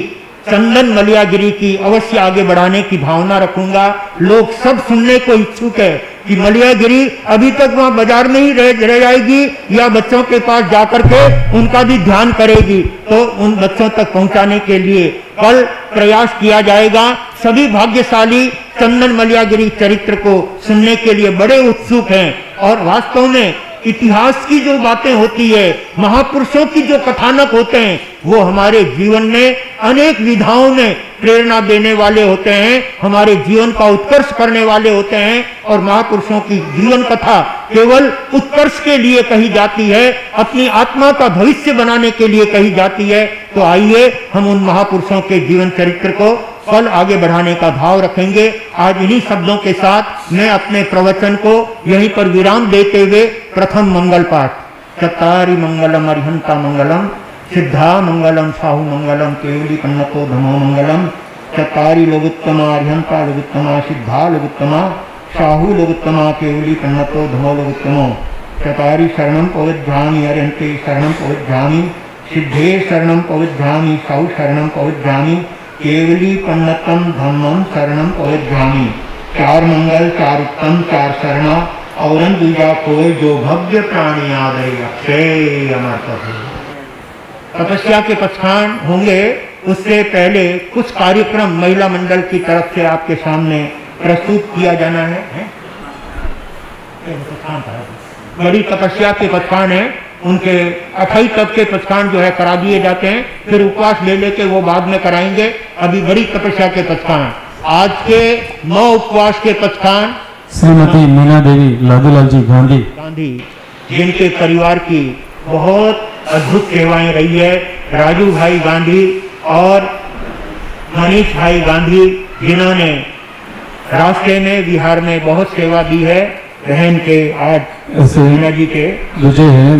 चंदन मलियागिरी की अवश्य आगे बढ़ाने की भावना रखूंगा। लोग सब सुनने को इच्छुक है कि मलियागिरी अभी तक वहां बाजार में ही रह जाएगी या बच्चों के पास जाकर के उनका भी ध्यान करेगी, तो उन बच्चों तक पहुंचाने के लिए कल प्रयास किया जाएगा। सभी भाग्यशाली चंदन मलियागिरी चरित्र को सुनने के लिए बड़े उत्सुक हैं और वास्तव में इतिहास की जो बातें होती है, महापुरुषों की जो कथानक होते हैं, वो हमारे जीवन में अनेक विधाओं में प्रेरणा देने वाले होते हैं, हमारे जीवन का उत्कर्ष करने वाले होते हैं। और महापुरुषों की जीवन कथा केवल उत्कर्ष के लिए कही जाती है, अपनी आत्मा का भविष्य बनाने के लिए कही जाती है। तो आइए हम उन महापुरुषों के जीवन चरित्र को कल आगे बढ़ाने का भाव रखेंगे। आज इन्हीं शब्दों के साथ मैं अपने प्रवचन को यहीं पर विराम देते हुए प्रथम मंगल पाठ, चत्तारि मंगलम अरिहंता मंगलम, सिद्धा मंगलम साहु मंगलम, केवली कन्नतो धमो मंगलम, चत्तारि लोगोत्तमा अरिहंता लोगोत्तमा, सिद्धा लोगोत्तमा, साहु लोगोत्तमा, केवली कन्नतो धमो लोगोत्तमो, चत्तारि शरणं पवज्झामि, अरिहंते शरणं पवज्झामि, सिद्धे शरणं पवज्झामि, साहु शरणं पवज्झामि, केवली पन्नतम धम्मम शरणम पवज्झामि। 4 मंगल 4 उत्तम 4 शरणा, और दूजा कोई जो भव्य प्राणी आदरे अक्षय अमर प्रभु। तपस्या के पक्षान होंगे, उससे पहले कुछ कार्यक्रम महिला मंडल की तरफ से आपके सामने प्रस्तुत किया जाना है। बड़ी तपस्या के पक्षान है, उनके 28 तक के पचकान जो है करा दिए जाते हैं, फिर उपवास ले लेके वो बाद में कराएंगे। अभी बड़ी तपस्या के पचकान, आज के 9 उपवास के पचकान श्रीमती मीना देवी लादूलाल जी गांधी, जिनके परिवार की बहुत अद्भुत सेवाएं रही है, राजू भाई गांधी और मनीष भाई गांधी, जिन्होंने रास्ते में बिहार में बहुत सेवा दी है। बहन के आज ऐसे मीना जी के दूसरे हैं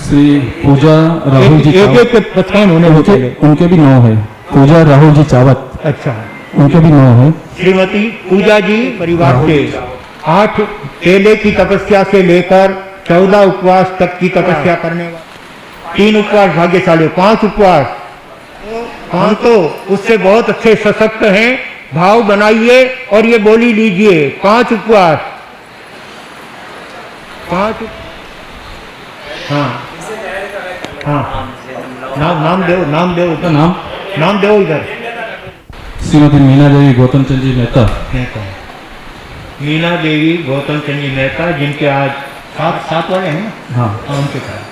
श्री पूजा राहुल जी एक पचकान होने होते हैं। उनके भी 9 है। पूजा राहुल जी चावत, अच्छा, उनके भी 9 है। श्रीमती पूजा जी परिवार के 8 केले की तपस्या से लेकर 14 उपवास तक की तपस्या करने वाले, 3 उपवास भाग्यशाली, 5 उपवास, हम तो उससे बहुत अच्छे सशक्त हैं। भाव बनाइए और ये बोली लीजिए, 5 उपवास, 5। हाँ हाँ, नाम दो, नाम दो इधर। श्रीमती मीना देवी गौतम चंद जी मेहता, मीना देवी गौतम चंद जी मेहता, जिनके आज 7 वाले हैं। हाँ, उनके साथ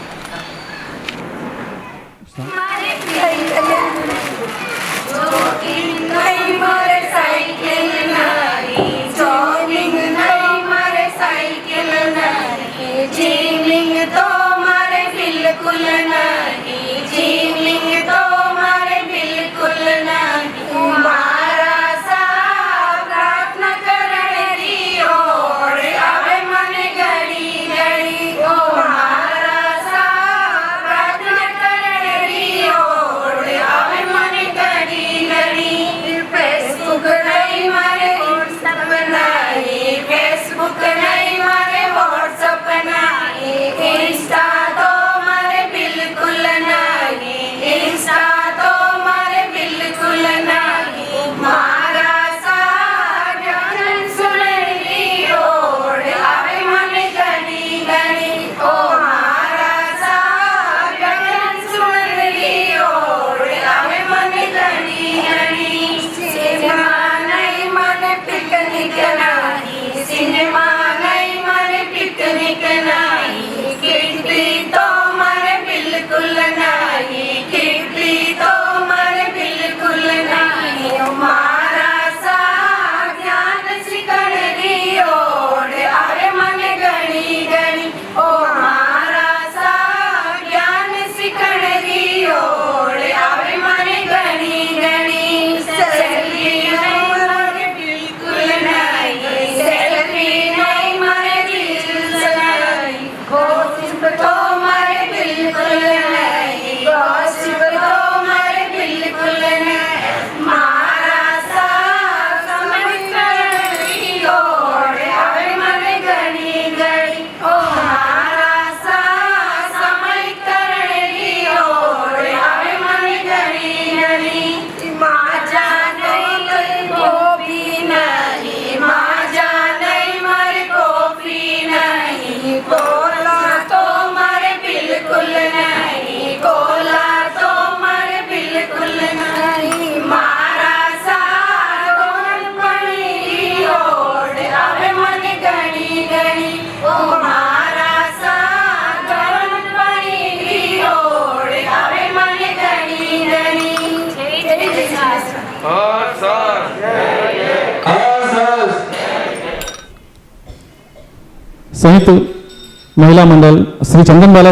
संयुक्त महिला मंडल श्री चंदन बाला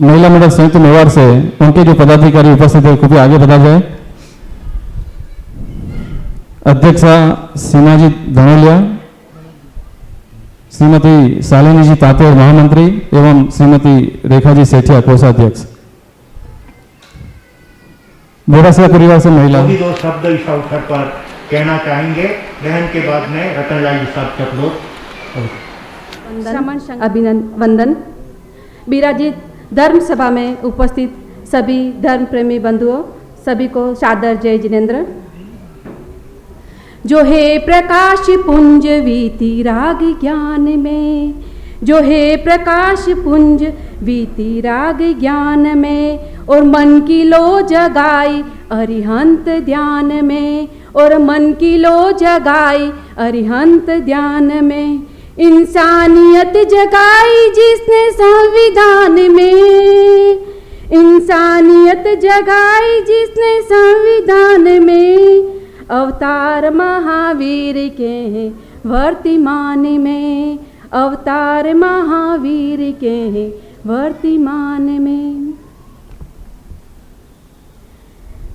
महिला मंडल संयुक्त मेवाड़ से उनके जो पदाधिकारी उपस्थित है कृपया आगे बढ़ा जाए। अध्यक्षा सीमाजी धनोलिया, श्रीमती शालिनी जी तातेर महामंत्री एवं श्रीमती रेखा जी सेठिया कोषाध्यक्ष। बोरासिया परिवार से महिला भी 2 शब्द इस अवसर पर कहना चाहेंगे। बहन के बाद में रतनलाल जी साहब चपलोत। अभिनंदन। विराजित धर्म सभा में उपस्थित सभी धर्म प्रेमी बंधुओं, सभी को सादर जय जिनेन्द्र। जो है प्रकाश पुंज वीति राग ज्ञान में, जो है प्रकाश पुंज वीति राग ज्ञान में, और मन की लो जगाई अरिहंत ध्यान में, और मन की लो जगाई अरिहंत ध्यान में। इंसानियत जगाई जिसने संविधान में, इंसानियत जगाई जिसने संविधान में, अवतार महावीर के हैं वर्तमान में, अवतार महावीर के हैं वर्तमान में।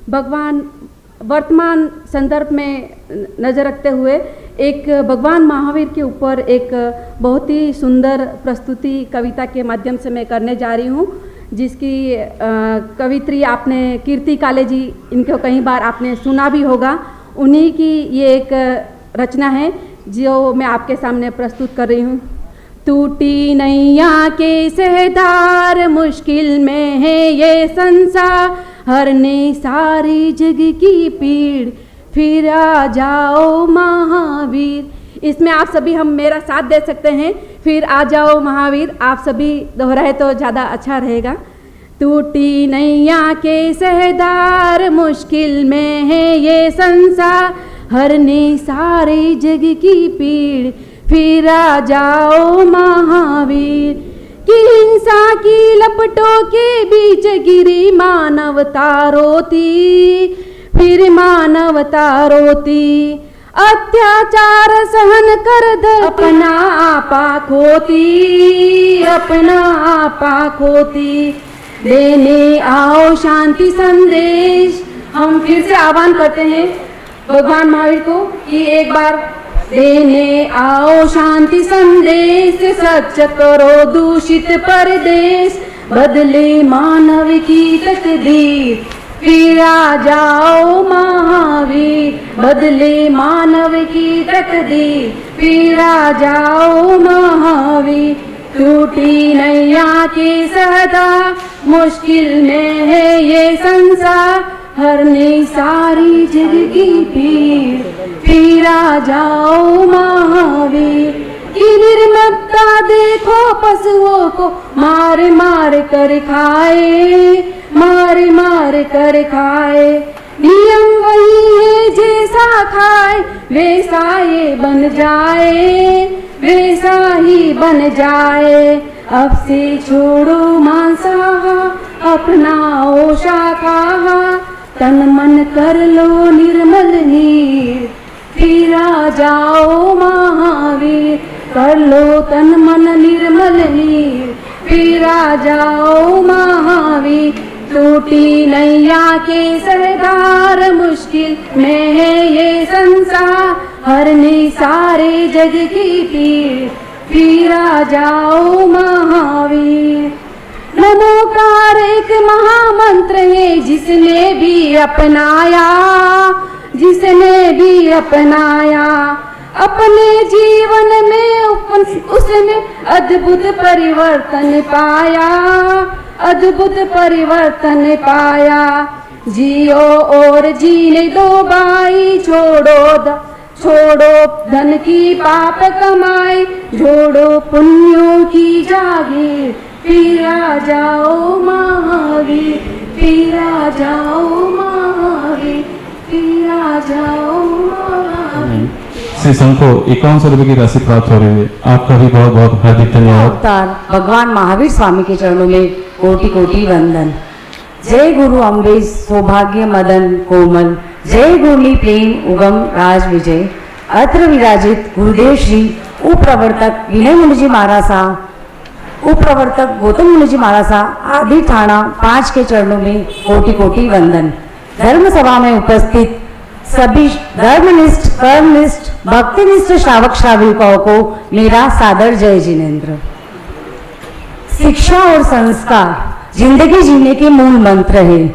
भगवान वर्तमान संदर्भ में नज़र रखते हुए एक भगवान महावीर के ऊपर एक बहुत ही सुंदर प्रस्तुति कविता के माध्यम से मैं करने जा रही हूँ, जिसकी कवित्री आपने कीर्ति काले जी, इनको कई बार आपने सुना भी होगा। उन्हीं की ये एक रचना है जो मैं आपके सामने प्रस्तुत कर रही हूँ। टूटी नैया के सहदार, मुश्किल में है ये संसार, हरने सारी जग की पीड़, फिर आ जाओ महावीर। इसमें आप सभी हम मेरा साथ दे सकते हैं, फिर आ जाओ महावीर, आप सभी दोहराए तो ज़्यादा अच्छा रहेगा। टूटी नैया के सहदार, मुश्किल में है ये संसार, हरने सारे जग की पीड़, फिर आ जाओ महावीर। कि हिंसा की लपटों के बीच गिरी मानवता रोती, फिर मानवता रोती, अत्याचार सहन कर दर अपना आपा खोती, अपना आपा खोती। देने आओ शांति संदेश, हम फिर से आह्वान करते हैं भगवान महावीर को कि एक बार देने आओ शांति संदेश, सच करो दूषित परदेश, बदले मानव की तकदीर, फिर आ जाओ महावीर, बदले मानव की तकदीर, फिर आ जाओ महावीर। टूटी नैया के सहदा, मुश्किल में है ये संसार, हरने सारी जग की पीड़, फिर आ जाओ महावीर। की निर्ममता देखो पशुओं को मार मार कर खाए, मार मार कर खाए। नियम वही है जैसा खाए वैसा ये बन जाए, वैसा ही बन जाए। अब से छोड़ो मांसाहार, अपनाओ शाकाहार, तन मन कर लो निर्मल नीर, फिर आ जाओ महावीर। कर लो तन मन निर्मल नीर, फिर आ जाओ महावीर। टूटी नैया के सहदार, मुश्किल में है ये संसार, हरने सारे जग की पीड़, फिर आ जाओ महावीर। नमोकार एक महामंत्र है जिसने भी अपनाया, जिसने भी अपनाया, अपने जीवन में उसने अद्भुत परिवर्तन पाया, अद्भुत परिवर्तन पाया। जियो और जीने दो भाई, छोड़ो धन की पाप कमाई, जोड़ो पुण्यों की जागीर, फिर आ जाओ महावीर, फिर आ जाओ महावीर, फिर आ जाओ महावीर। श्री संघ को 5100 रुपये की राशि प्राप्त हो रही है। आपका भी बहुत बहुत हार्दिक धन्यवाद। अवतार भगवान महावीर स्वामी के चरणों में कोटि कोटि वंदन। जय गुरु अम्बेश सौभाग्य मदन कोमल, जय गुरुनी प्रेम उगम राज विजय। अत्र विराजित गुरुदेव श्री उपप्रवर्तक विनय मुनि जी महाराज साहब, उपप्रवर्तक गौतम मुनि जी महाराज साहब आदि थाना 5 के चरणों में कोटि कोटि वंदन। धर्म सभा में उपस्थित सभी धर्मनिष्ठ, कर्मनिष्ठ, भक्तिनिष्ठ श्रावक श्राविकाओं को मेरा सादर जय जिनेन्द्र। शिक्षा और संस्कार जिंदगी जीने के मूल मंत्र है।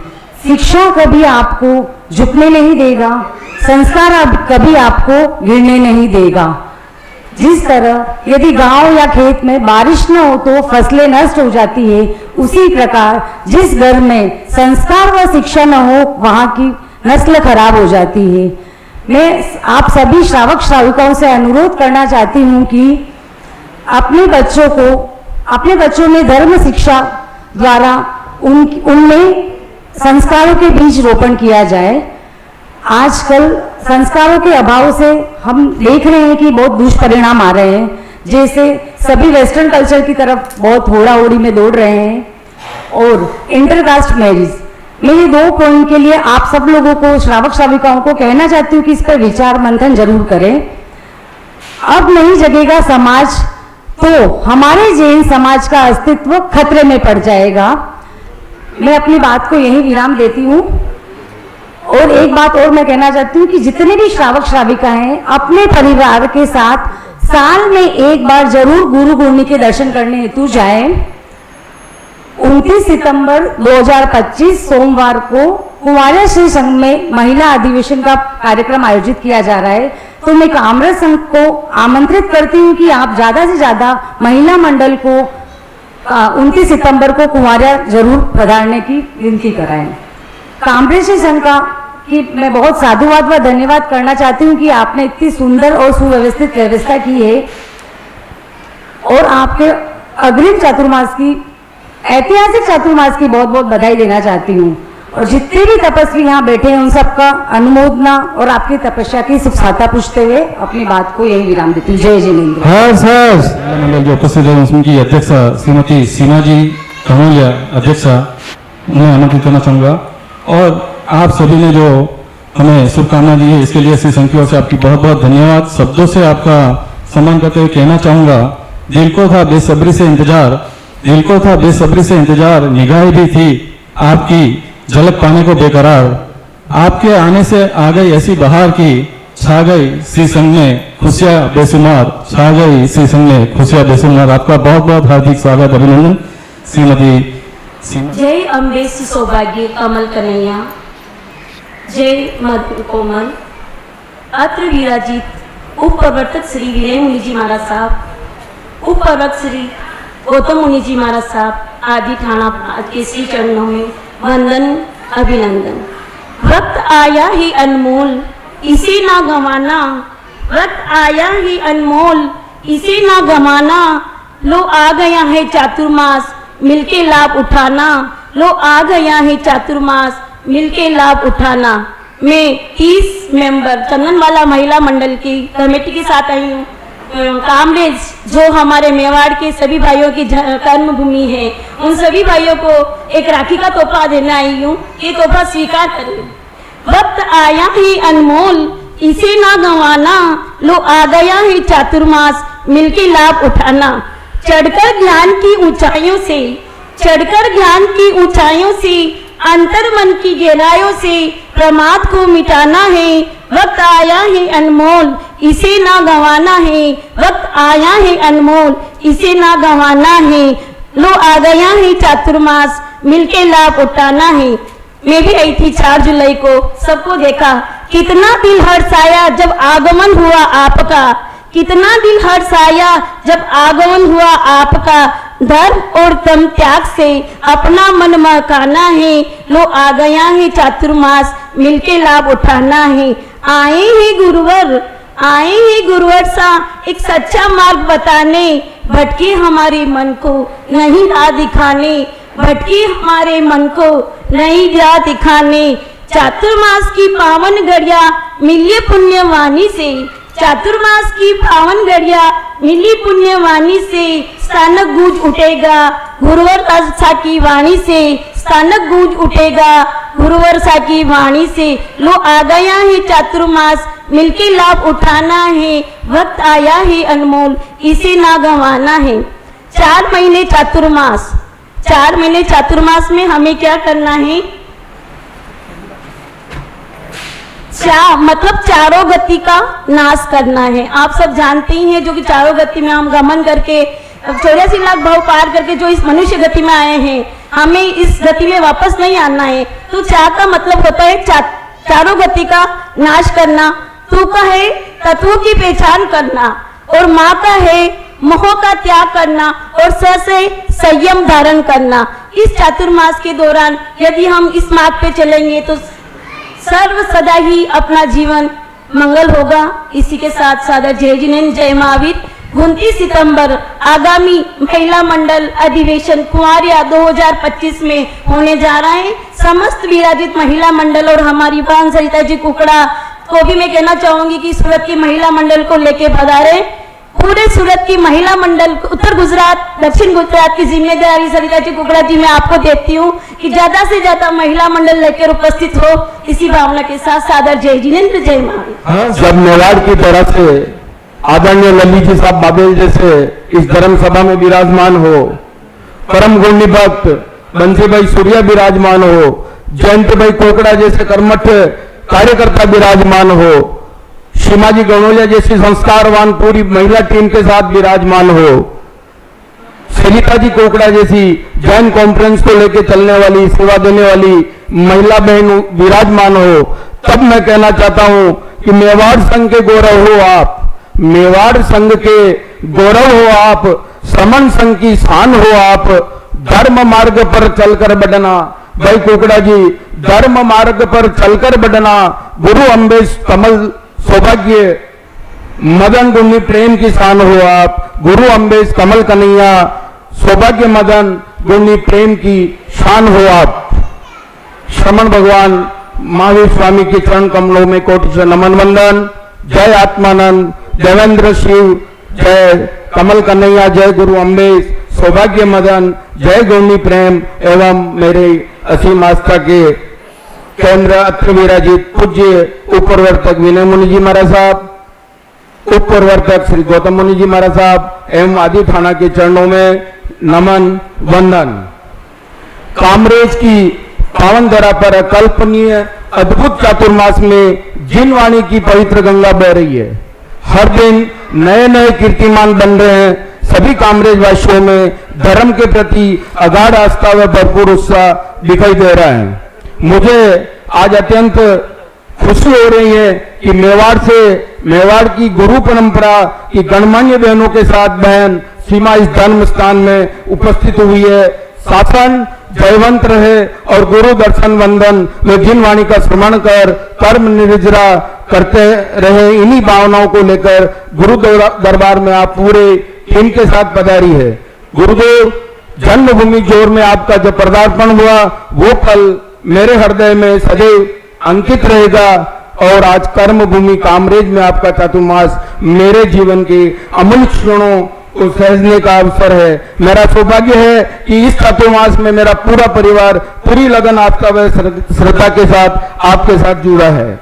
शिक्षा कभी आपको झुकने नहीं देगा, संस्कार अब कभी आपको गिरने नहीं देगा। जिस तरह यदि गांव या खेत में बारिश न हो तो फसलें नष्ट हो जाती है, उसी प्रकार जिस घर में संस्कार व शिक्षा न हो वहां की नस्ल खराब हो जाती है। मैं आप सभी श्रावक श्राविकाओं से अनुरोध करना चाहती हूँ कि अपने बच्चों में धर्म शिक्षा द्वारा उनमें संस्कारों के बीज रोपण किया जाए। आजकल संस्कारों के अभाव से हम देख रहे हैं कि बहुत दुष्परिणाम आ रहे हैं। जैसे सभी वेस्टर्न कल्चर की तरफ बहुत होड़ा होड़ी में दौड़ रहे हैं, और इंटरकास्ट मैरिज, मैं ये 2 पॉइंट के लिए आप सब लोगों को, श्रावक श्राविकाओं को कहना चाहती हूँ कि इस पर विचार मंथन जरूर करें। अब नहीं जगेगा समाज तो हमारे जैन समाज का अस्तित्व खतरे में पड़ जाएगा। मैं अपनी बात को यहीं विराम देती हूँ। और एक बात और मैं कहना चाहती हूँ कि जितने भी श्रावक श्राविका हैं, अपने परिवार के साथ साल में एक बार जरूर गुरु गुरनी के दर्शन करने हेतु जाएं। 29 सितंबर 2025 सोमवार को कुंवारिया श्री संघ में महिला अधिवेशन का कार्यक्रम आयोजित किया जा रहा है, तो मैं कामराज संघ को आमंत्रित करती हूँ कि आप ज्यादा से ज्यादा महिला मंडल को 29 सितंबर को कुंवारिया जरूर पधारने की विनती कराएं। कामराज श्री संघ का कि मैं बहुत साधुवाद व धन्यवाद करना चाहती हूँ कि आपने इतनी सुंदर और सुव्यवस्थित व्यवस्था की है, और आपके अग्रिम चातुर्मास की, ऐतिहासिक चातुर्मास की बहुत बहुत बधाई देना चाहती हूँ। और जितने भी तपस्वी यहाँ बैठे हैं उन सबका अनुमोदना और आपकी तपस्या की सुखाता पूछते हुए अपनी बात को यही विराम देती हूँ। जय जिनेन्द्र। मंडल जो उपस्थित है उसमें की अध्यक्षा श्रीमती सीमा जी कमोलिया अध्यक्षा, उन्हें आमंत्रित करना चाहूंगा। और आप सभी ने जो हमें शुभकामना दी है इसके लिए श्री संघ की ओर से आपकी बहुत बहुत धन्यवाद। शब्दों से आपका सम्मान करते हुए कहना चाहूंगा, दिल को था बेसब्री से इंतजार, दिल को था बेसब्री से इंतजार, निगाहें भी थी आपकी झलक पाने को बेकरार, आपके आने से आ गई ऐसी बहार की, छा गई श्री संघ में खुशियां बेशुमार, छा गई श्री संघ में खुशियां बेशुमार। आपका बहुत बहुत हार्दिक स्वागत, अभिनंदन श्रीमती सीमा। जय अम्बे सौभाग्य कमल कन्हैया, जय मधु कोमल। अत्र विराजित उप प्रवर्तक श्री वीरेंद्र मुनि जी महाराज साहब, उप प्रवर्तक श्री गौतम मुनि जी महाराज साहब आदि ठाणा के श्री चरणों में वंदन अभिनंदन। वक्त आया ही अनमोल इसे ना गंवाना, वक्त आया ही अनमोल इसे ना गंवाना, लो आ गया है चातुर्मास मिलके लाभ उठाना, लो आ गया है चातुर्मास मिलके लाभ उठाना। मैं 30 मेंबर चंदनवाला महिला मंडल की कमेटी के साथ आई हूँ। कामरेज जो हमारे मेवाड़ के सभी भाइयों की कर्म भूमि है, उन सभी भाइयों को एक राखी का तोहफा देने आई हूँ। ये तोहफा स्वीकार करें। वक्त आया ही अनमोल इसे ना गंवाना, लो आ गया है चातुर्मास मिलके लाभ उठाना। चढ़कर ज्ञान की ऊंचाइयों से, चढ़कर ज्ञान की ऊंचाइयों से, अंतर मन की गहराइयों से प्रमाद को मिटाना है। वक्त आया है अनमोल इसे ना गंवाना है, वक्त आया है अनमोल इसे ना गंवाना है, लो आ गया है चातुर्मास मिलके लाभ उठाना है। मैं भी आई थी 4 जुलाई को, सबको देखा, कितना दिल हर्षाया जब आगमन हुआ आपका, कितना दिल हर्षाया जब आगमन हुआ आपका। धर्म और तम त्याग से अपना मन महकाना है, लो आ गया है चातुर्मास मिलके लाभ उठाना है। आए हैं गुरुवर, आए हैं गुरुवर सा एक सच्चा मार्ग बताने, भटके हमारे मन को नहीं राह दिखाने, भटके हमारे मन को नहीं राह दिखाने। चातुर्मास की पावन घड़िया मिलिए पुण्यवाणी से, चातुर्मास की पावन घड़िया मिली पुण्यवाणी से, स्थानक गूंज उठेगा गुरुवर सा की वाणी से, स्थानक गूंज उठेगा गुरुवर सा की वाणी से। लो आ गया है चातुर्मास मिलके लाभ उठाना है, वक्त आया है अनमोल इसे ना गंवाना है। 4 महीने चातुर्मास, 4 महीने चातुर्मास में हमें क्या करना है? मतलब चारों गति का नाश करना है। आप सब जानते ही हैं जो कि चारों गति में हम गमन करके 84 लाख भाव पार करके जो इस मनुष्य गति में आए हैं, हमें इस गति में वापस नहीं आना है। तो चा का मतलब होता है चारों गति का नाश करना, तू का है तत्वों की पहचान करना, और माँ का है मोह का त्याग करना, और स से संयम धारण करना। इस चातुर्मास के दौरान यदि हम इस मार्ग पे चलेंगे तो सर्व सदा ही अपना जीवन मंगल होगा। इसी के साथ साथ जय जिनेन्द्र, जय महावीर। 29 सितंबर आगामी महिला मंडल अधिवेशन कुंवारिया 2025 में होने जा रहा है। समस्त विराजित महिला मंडल और हमारी बहन सरिता जी कुकड़ा को भी मैं कहना चाहूंगी कि सूरत की महिला मंडल को लेके पधारे। पूरे सूरत की महिला मंडल, उत्तर गुजरात, दक्षिण गुजरात की जिम्मेदारी सरिता जी कुकड़ा जी मैं आपको देती हूँ कि ज्यादा से ज्यादा महिला मंडल लेकर उपस्थित हो। इसी भावना के साथ सादर जय जिनेन्द्र, जय महावीर। जब मेवाड़ की तरफ से आदरणीय ललित जी साहब बाबेल जैसे इस धर्म सभा में विराजमान हो, परम गुणी भक्त बंसी भाई सूर्या विराजमान हो, जयंत भाई कोकड़ा जैसे कर्मठ कार्यकर्ता विराजमान हो, शिमाजी गणोलिया जैसी संस्कारवान पूरी महिला टीम के साथ विराजमान हो, सरिता जी कोकड़ा जैसी जैन कॉन्फ्रेंस को लेकर चलने वाली, सेवा देने वाली महिला बहन विराजमान हो, तब मैं कहना चाहता हूं कि मेवाड़ संघ के गौरव हो आप, मेवाड़ संघ के गौरव हो आप, श्रमण संघ की शान हो आप, धर्म मार्ग पर चलकर बढ़ना। भाई कोकड़ा जी, धर्म मार्ग पर चलकर बढ़ना, गुरु अम्बेश कमल सौभाग्य मदन गुणी प्रेम की शान हो आप, गुरु अम्बेश कमल कन्हैया सौभाग्य मदन गुणी प्रेम की शान हो आप। श्रमण भगवान महावीर स्वामी के चरण कमलों में कोटि से नमन वंदन। जय आत्मानंद, देवेंद्र शिव, जय कमल कन्हैया, जय गुरु अम्बेश सौभाग्य मदन, जय गुणी प्रेम एवं मेरे असीम आस्था के केंद्र अत्र विराजित पूज्य उप प्रवर्तक विनय मुनि जी महाराज साहब, उप प्रवर्तक श्री गौतम मुनि जी महाराज साहब एवं आदि थाना के चरणों में नमन वंदन। कामरेज की पावन धरा पर अकल्पनीय अद्भुत चातुर्मास में जिन वाणी की पवित्र गंगा बह रही है, हर दिन नए नए कीर्तिमान बन रहे हैं। सभी कामरेज वासियों में धर्म के प्रति अगाध आस्था व भरपूर उत्साह दिखाई दे रहा है। मुझे आज अत्यंत खुशी हो रही है कि मेवाड़ की गुरु परंपरा की गणमान्य बहनों के साथ बहन सीमा इस धर्म स्थान में उपस्थित हुई है। शासन जयवंत रहे और गुरु दर्शन वंदन व जिन वाणी का श्रवण कर कर्म निर्जरा करते रहे, इन्हीं भावनाओं को लेकर गुरु दरबार में आप पूरे टीम के साथ पधारी है। गुरुदेव जन्मभूमि जोर में आपका जो पदार्पण हुआ वो पल मेरे हृदय में सदैव अंकित रहेगा और आज कर्म भूमि कामरेज में आपका चातुर्मास मेरे जीवन के अमूल्य क्षणों को सहजने का अवसर है। मेरा सौभाग्य है कि इस चातुर्मास में मेरा पूरा परिवार पूरी लगन आस्था व श्रद्धा के साथ आपके साथ जुड़ा है।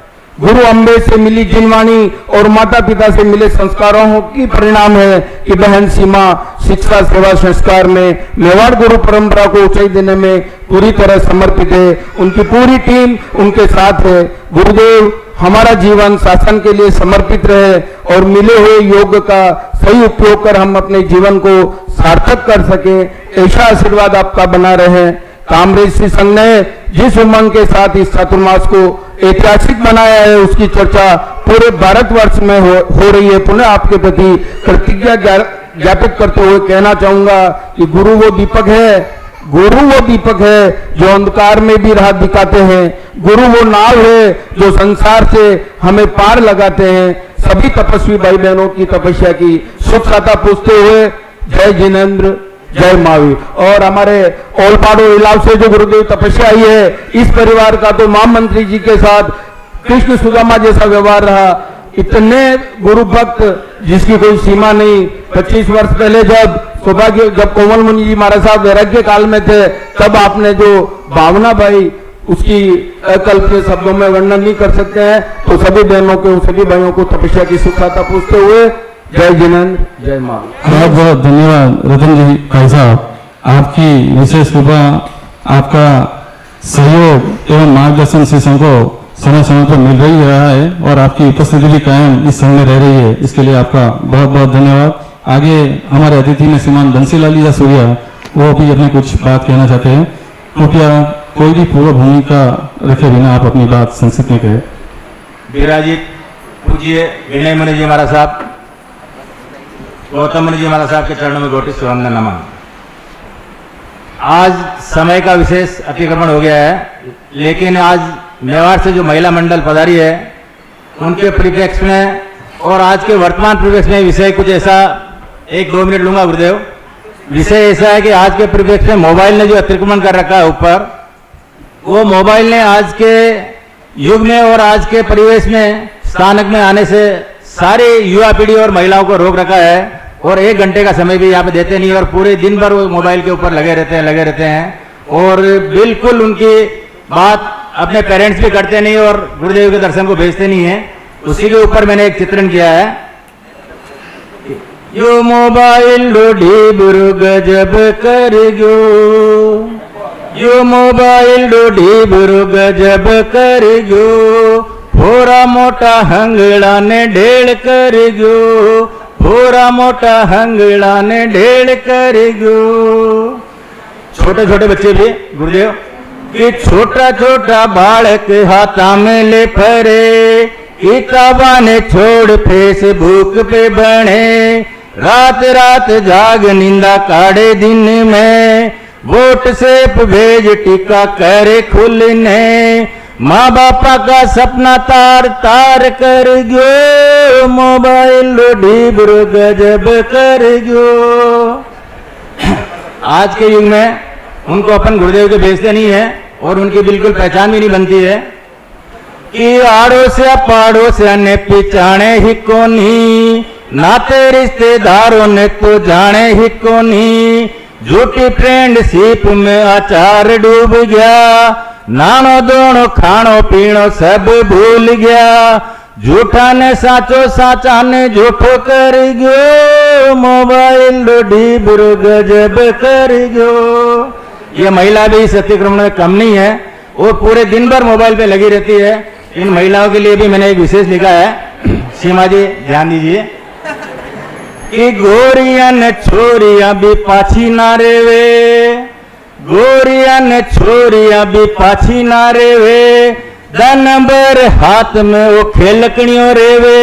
गुरु अम्बेश से मिली जिनवाणी और माता पिता से मिले संस्कारों की परिणाम है कि बहन सीमा शिक्षा सेवा संस्कार में मेवाड़ गुरु परंपरा को ऊंचाई देने में पूरी तरह समर्पित है। उनकी पूरी टीम उनके साथ है। गुरुदेव हमारा जीवन शासन के लिए समर्पित रहे और मिले हुए योग का सही उपयोग कर हम अपने जीवन को सार्थक कर सके, ऐसा आशीर्वाद आपका बना रहे। कामरेज श्री संघ ने जिस उमंग के साथ इस चातुर्मास को ऐतिहासिक बनाया है उसकी चर्चा पूरे भारतवर्ष में हो रही है। पुनः आपके प्रति प्रतिज्ञा ज्ञापित करते हुए कहना चाहूंगा कि गुरु वो दीपक है जो अंधकार में भी राह दिखाते हैं। गुरु वो नाव है जो संसार से हमें पार लगाते हैं। सभी तपस्वी भाई बहनों की तपस्या की सुख साता पूछते हुए जय जिनेन्द्र, जय महावीर। और हमारे ओलपाड़ो इलाव से जो गुरुदेव तपस्या आई है, इस परिवार का तो महामंत्री जी के साथ कृष्ण सुदामा जैसा व्यवहार रहा। इतने गुरु भक्त जिसकी कोई सीमा नहीं। 25 वर्ष पहले जब कोमल मुनि जी महाराज साहब वैराग्य काल में थे, तब आपने जो भावना भाई उसकी अकल्पनीय शब्दों में वर्णन नहीं कर सकते हैं। तो सभी बहनों को, सभी भाइयों को तपस्या की सुखाता पूछते हुए जय जिनेन्द्र, जय मां। बहुत बहुत धन्यवाद रतन जी भाई साहब। आपकी विशेष कृपा, आपका सहयोग एवं मार्गदर्शन से को समय समय पर मिल रही रहा है और आपकी उपस्थिति भी कायम इस संघ में रह रही है। इसके लिए आपका बहुत बहुत धन्यवाद। आगे हमारे अतिथि में श्रीमान बंसीलाल जी सूर्या, वो भी अपने कुछ बात कहना चाहते हैं। कृपया कोई भी पूर्व भूमिका रखे बिना आप अपनी बात संक्षिप्त में कहें। विराजित पूज्य विनय मुनि जी महाराज साहब, गौतम मुनि जी महाराज साहब के चरणों में कोटि से वंदन नमन। आज समय का विशेष अतिक्रमण हो गया है, लेकिन आज मेवाड़ से जो महिला मंडल पधारी है उनके परिप्रेक्ष्य में और आज के वर्तमान परिप्रेक्ष्य में विषय कुछ ऐसा 1-2 मिनट लूंगा गुरुदेव। विषय ऐसा है कि आज के परिप्रेक्ष्य में मोबाइल ने जो अतिक्रमण कर रखा है ऊपर, वो मोबाइल ने आज के युग में और आज के परिवेश में स्थानक में आने से सारे युवा पीढ़ी और महिलाओं को रोक रखा है और 1 घंटे का समय भी यहाँ पे देते नहीं और पूरे दिन भर वो मोबाइल के ऊपर लगे रहते हैं और बिल्कुल उनकी बात अपने पेरेंट्स भी करते नहीं और गुरुदेव के दर्शन को भेजते नहीं है। उसी के ऊपर मैंने एक चित्रण किया है। यो मोबाइल डोडी बुरु गजब कर गयो, यो मोबाइल डोडी बुरु गजब कर गयो, थोड़ा मोटा हंगड़ा ने ढेड़ कर गयो, थोड़ा मोटा हंगड़ा ने ढेड़ कर गयो। छोटे छोटे बच्चे भी गुरुदेव कि छोटा छोटा बालक हाथा में ले फरे, किताबा ने छोड़ फेसबुक पे बने, रात रात जाग निंदा काढ़े दिन में, व्हाट्सएप भेज टिका करे खुलने, माँ बापा का सपना तार तार कर गयो, मोबाइल ढीबरू गजब कर गयो। आज के युग में उनको अपन गुरुदेव के भेजते नहीं है और उनकी बिल्कुल पहचान भी नहीं बनती है कि आड़ो से पाड़ो से ने पिछाने ही कोनी, नाते रिश्तेदारों ने तो जाने ही कोनी, झूठी फ्रेंडशिप में आचार डूब गया, नानो दोनों खानो पीनो सब भूल गया, झूठा ने साचो साचा ने झूठो कर गयो, मोबाइल ढीबरू गजब कर गयो। ये महिला भी इस अतिक्रमण में कम नहीं है और पूरे दिन भर मोबाइल पे लगी रहती है। इन महिलाओं के लिए भी मैंने एक विशेष लिखा है, सीमा जी ध्यान दीजिए कि गोरिया ने छोरिया भी पाछी ना रेवे, गोरिया ने छोरिया भी पाछी ना रेवे, दनबर हाथ में वो खेलकड़ियों रेवे,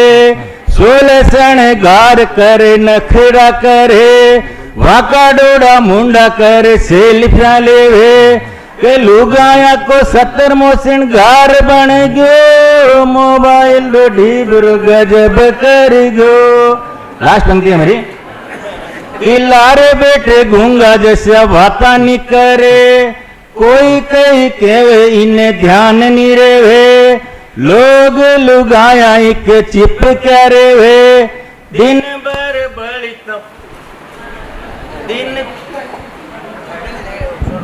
सोले सण गार करे नखरा करे, वाका डोड़ा मुंडा करे सेल्फिया लेवे, के लुगाया को 70 श्रृंगार बन गयो, मोबाइल ढीबरू गजब कर गयो। लास्ट पंक्ति है मेरी कि लारे बेटे गूंगा जैसे वाता नहीं करे, कोई कहीं केवे इन्हें ध्यान नहीं रेवे, लोग लुगाया एक चिप क्या रेवे, दिन भर बड़ी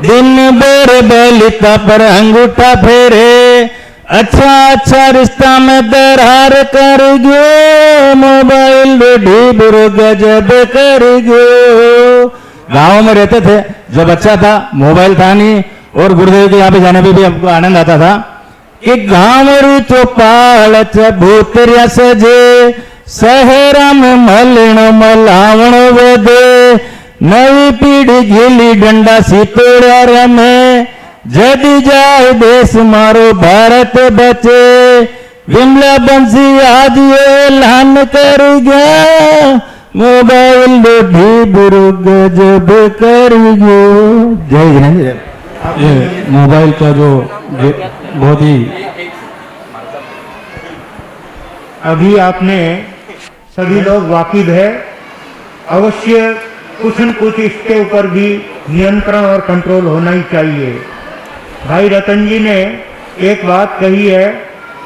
दिन भर बलिता पर अंगूठा फेरे, अच्छा अच्छा रिश्ता में दरार कर गयो, मोबाइल ढीबरू गजब कर गयो। गाँव में रहते थे जब अच्छा था, मोबाइल था नहीं और गुरुदेव के यहाँ पे जाने पे भी हमको आनंद आता था कि गाँव रू चौपाल भूतरिया सजे, शहरा में मलण मलावण वधे, नवी पीढ़ी गिली डंडा सितोड़ा रमे, जदी जाए देश मारो भारत बचे, विमला बंसी आज ये ऐलान कर गया, मोबाइल ढीबरू गजब कर गयो। जय जिनेंद्र। ये मोबाइल का जो बहुत ही अभी आपने सभी लोग वाकिफ है, अवश्य कुछ न कुछ इसके ऊपर भी नियंत्रण और कंट्रोल होना ही चाहिए। भाई रतन जी ने एक बात कही है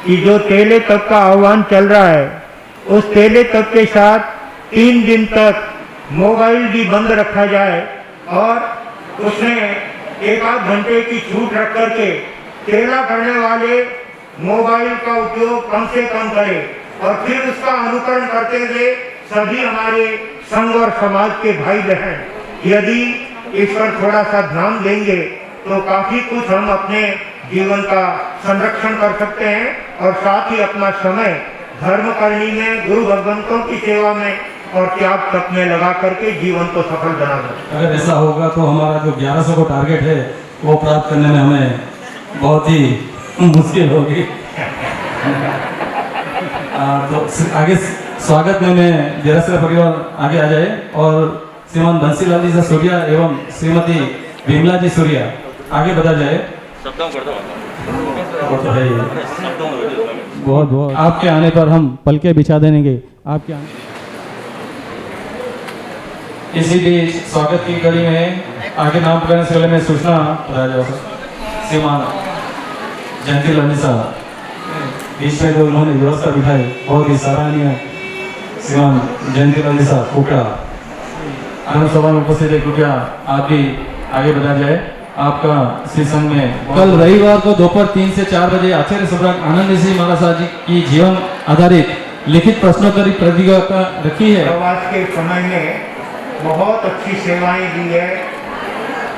कि जो तेले तप का आह्वान चल रहा है उस तेले तप के साथ 3 दिन तक मोबाइल भी बंद रखा जाए और उसमें 1-8 घंटे की छूट रख करके तेला करने वाले मोबाइल का उपयोग कम से कम करें और फिर उसका अनुकरण करते हुए सभी हमारे संघ और समाज के भाई बहन यदि इस पर थोड़ा सा ध्यान देंगे तो काफी कुछ हम अपने जीवन का संरक्षण कर सकते हैं और साथ ही अपना समय धर्म करनी में, गुरु भगवंतों की सेवा में और त्याग तप में लगा करके जीवन को सफल बना सकते हैं। अगर ऐसा होगा तो हमारा जो 1100 को टारगेट है वो प्राप्त करने में हमें बहुत ही मुश्किल होगी। तो आगे स्वागत में मैं जरासरा परिवार आगे आ जाए और श्रीमान बंसीलाल जी सूर्या एवं श्रीमती विमला जी सूर्या आगे बढ़ा जाए। बहुत बहुत आपके आने पर हम पलके बिछा देंगे। आपके आने इसी बीच स्वागत की कड़ी में आगे नाम करने से पहले मैं सूचना श्रीमान जयंती लाल साहब बीच में जो उन्होंने व्यवस्था बिठाई बहुत ही सराहनीय श्रीमान जयंतीलाल जी साहब कोटा आनंद सभा में उपस्थित है, कृपया आप भी आगे बढ़ा जाए। आपका श्री संघ में कल रविवार को दोपहर 3 से 4 बजे आचार्य सम्राट आनंद सिंह महाराज जी की जीवन आधारित लिखित प्रश्नोत्तरी प्रतियोगिता रखी है। प्रवास के समय में बहुत अच्छी सेवाएं दी है।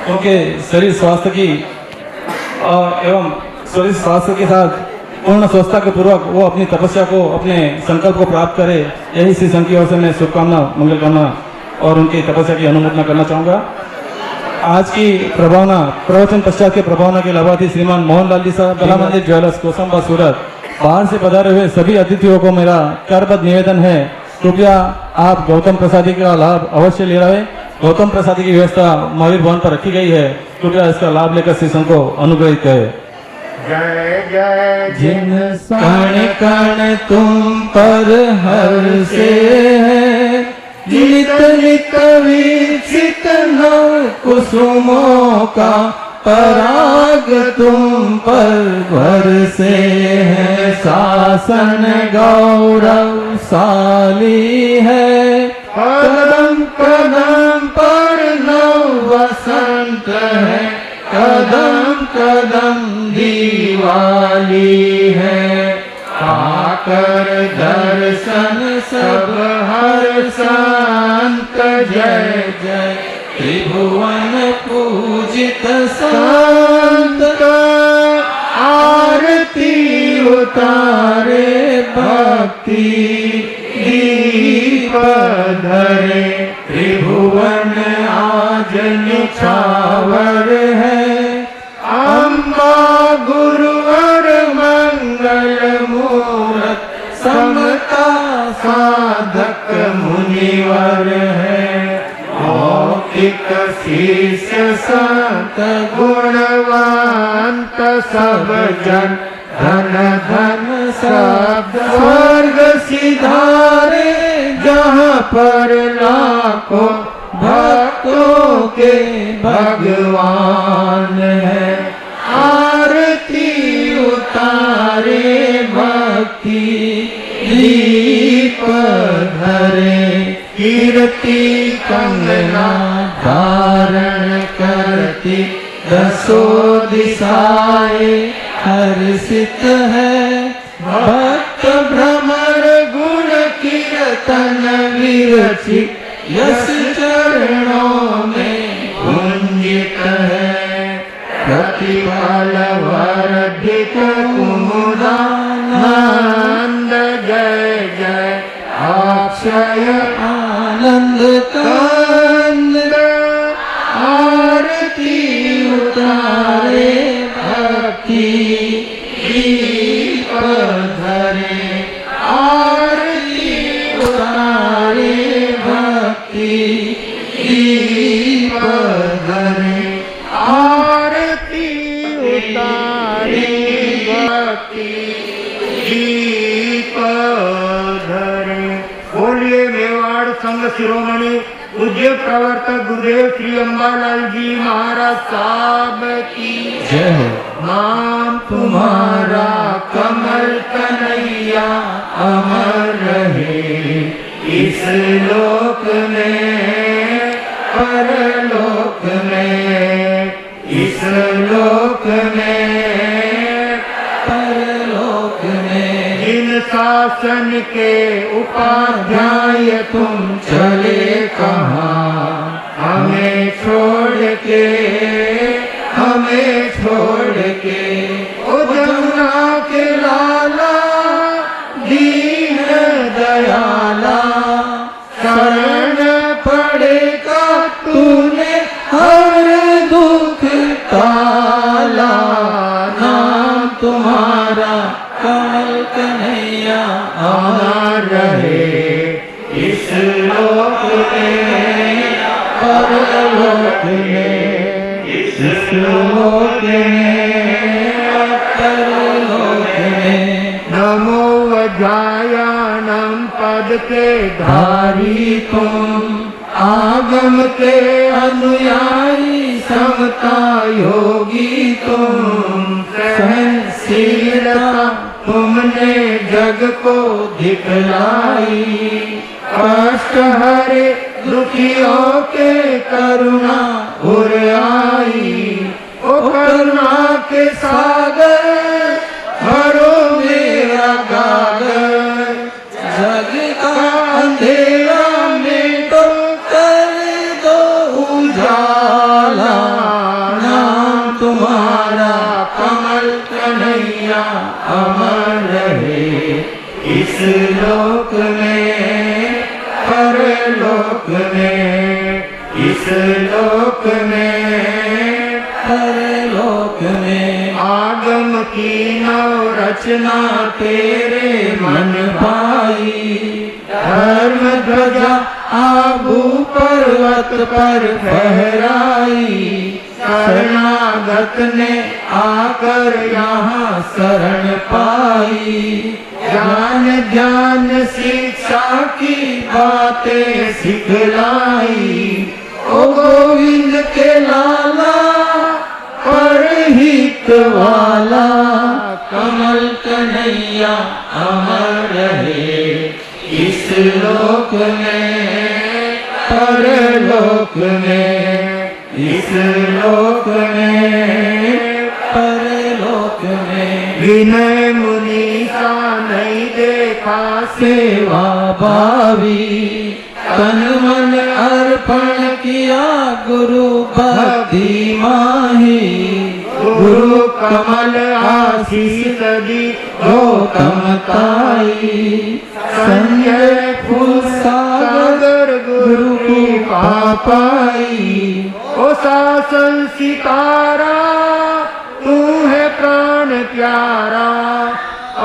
उनके शरीर स्वास्थ्य की एवं शरीर स्वास्थ्य के साथ पूर्ण स्वस्थता के पूर्वक वो अपनी तपस्या को, अपने संकल्प को प्राप्त करे, यही श्री संघ की ओर से मैं शुभकामना, मंगल कामना और उनकी तपस्या की अनुमोदना करना चाहूँगा। आज की प्रभावना, प्रवचन पश्चात के प्रभावना के लाभार्थी श्रीमान मोहनलाल जी साहब, कला मंदिर ज्वेलर्स, कोसंबा, सूरत। बाहर से पधारे हुए सभी अतिथियों को मेरा करबद्ध निवेदन है, कृपया आप गौतम प्रसादी का लाभ अवश्य ले रहे। गौतम प्रसादी की व्यवस्था महावीर भवन पर रखी गई है, कृपया इसका लाभ लेकर श्री संघ को अनुग्रहित करें। जय जय जिन कण कण तुम पर हर्षे है, नित नित वीक्षित नव कुसुमों का पराग तुम पर बरसे है। शासन गौरवशाली है, कदम कदम पर नव वसंत है, कदम कदम दीवाली है। आकर दर्शन सब हर संत, जय जय त्रिभुवन पूजित संत। आरती उतारे भक्ति दीप धरे, त्रिभुवन आज निछावर है। अम्बा गुरुवर मंगल मूरत, समता साधक मुनिवर है। भौतिक शिष्य संत गुणवंत, सब जन धन धन सब स्वर्ग सिधारे। जहाँ पर लाखों भक्तों के भगवान है। आरती उतारे भक्ति दीप धरे, कीर्ति कंगना धारण करती, दसों दिशाएं हर्षित है। भक्त भ्रमर गुण कीर्तन विरचित, यश चरणों में गुंजित है। प्रतिपल वर्धित कुमुदानंद, जय जय अक्षय आनंद कंद। आरती उतारे भक्ति दीप धरे, आरती उतारे भक्ति दीप धरे। आरती उतारे भक्ति दीप धरे। बोलिए मेवाड़ संघ शिरोमणि पूज्य प्रवर्तक गुरुदेव श्री अम्बालाल जी महाराज साहब की जय हो। नाम तुम्हारा कमल कन्हैया अमर रहे, इस लोक में परलोक में, इस लोक में परलोक में। जिन शासन के उपाध्याय तुम चले कहाँ, हमें छोड़ के, हमें छोड़ के। ओ जमुना के लाला दीन दयाला, शरण पड़ेगा तूने हर दुख काला। नाम तुम्हारा कमल कन्हैया अमर रहे, इस लोक में परलोक में, इस लोक में परलोक में। नमो वज्रायणम पद के धारी तुम, आगम के अनुयायी समता योगी तुम। सहनशीलता तुमने जग को दिखलाई, कष्ट हरे दुखियों के करुणा उर आई। ओ करुणा के सागर भरो मेरा गागर, जग का अंधेरा में तो कर दो उजाला। नाम तुम्हारा कमल कन्हैया अमर रहे इस लोक में परलोक में, इस लोक में परलोक में। आगम की नव रचना तेरे मन भाई, धर्म ध्वजा आबू पर्वत पर फहराई। शरणागत ने आकर यहाँ शरण पाई, ज्ञान ध्यान शिक्षा की बातें सिखलाई। ओ गोविंद के लाला परहित वाला, कमल कन्हैया अमर रहे इस लोक में परलोक में, इस लोक में परलोक में। विनय मुनि सा नहीं देखा सेवा भावी, तन मन अर्पण किया गुरु भक्ति माही। गुरु कमल आशीष दी गौतम ताई, संजय फूल सागर गुरु की पापाई। ओ शासन सितारा तू है प्राण प्यारा,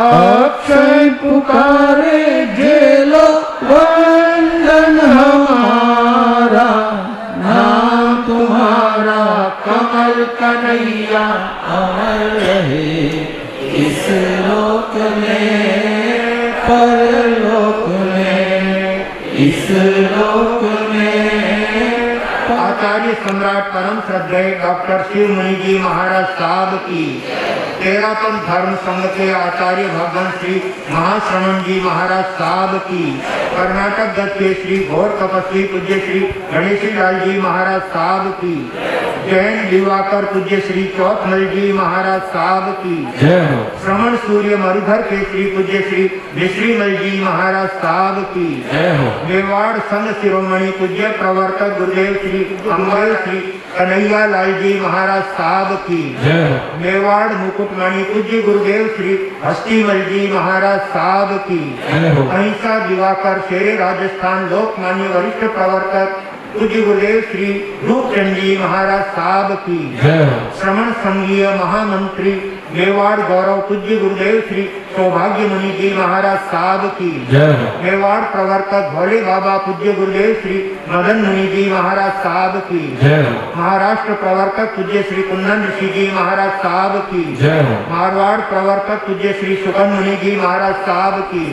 अक्षय पुकारे जेलो वंदन हमारा। नाम तुम्हारा कमल कन्हैया अमर रहे इस लोक में परलोक में, इस लोक में। आचार्य सम्राट परम श्रद्धेय डॉक्टर शिव मुनि जी महाराज साहब की, तेरापन धर्म संघ के आचार्य भगवान श्री महाश्रवण जी महाराज साहब की, कर्नाटक दत्त के श्री घोर तपस्वी पूज्य श्री गणेशी लाल जी महाराज साहब की, जैन दिवाकर पूज्य श्री चौथमल जी महाराज साहब की, श्रवण सूर्य मरुधर के श्री पूज्य श्री मिश्रीमल जी महाराज साहब की, मेवाड़ संघ शिरोमणि पूज्य प्रवर्तक गुरुदेव श्री अंबल श्री कन्हैया लाल जी महाराज साहब की, मेवाड़ मुकुटमणि पूज्य गुरुदेव श्री हस्तीमल जी महाराज साहब की, अहिंसा दिवाकर शेरे राजस्थान लोकमान्य वरिष्ठ प्रवर्तक पूज्य गुरुदेव श्री रूपचंद जी महाराज साहब की, श्रवण संघीय महामंत्री मेवाड़ गौरव पूज्य गुरुदेव श्री सौभाग्य मुनि जी महाराज साहब की, मेवाड़ प्रवर्तक भोले बाबा पूज्य गुरुदेव श्री मदन मुनि जी महाराज साहब की, महाराष्ट्र प्रवर्तक पूज्य श्री कुंदन ऋषि जी महाराज साहब की, मारवाड़ प्रवर्तक पूज्य श्री सुकन मुनि जी महाराज साहब की,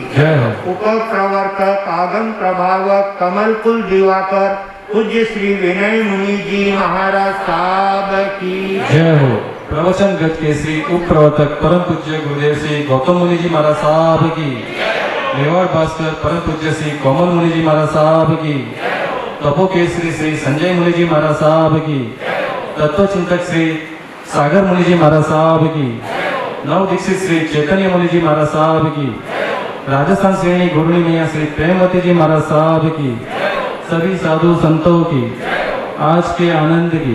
उप प्रवर्तक आगम प्रभावक कमल कुल दिवाकर पूज्य श्री विनय मुनि जी महाराज साहब की जय हो। प्रवचन गत के श्री उप प्रवर्तक परम पूज्य गुरुदेव श्री गौतम मुनि जी महाराज साहब की, मेवाड़ भास्कर परम पूज्य श्री कोमल मुनि जी महाराज साहब की, तपो केसरी श्री संजय मुनि जी महाराज साहब की, तत्व चिंतक श्री सागर मुनि जी महाराज साहब की, नव दीक्षित श्री चैतन्य मुनि जी महाराज साहब की, राजस्थान श्रेणी गुरुनी मैया श्री प्रेमवती जी महाराज साहब की, सभी साधु संतों की, आज के आनंद की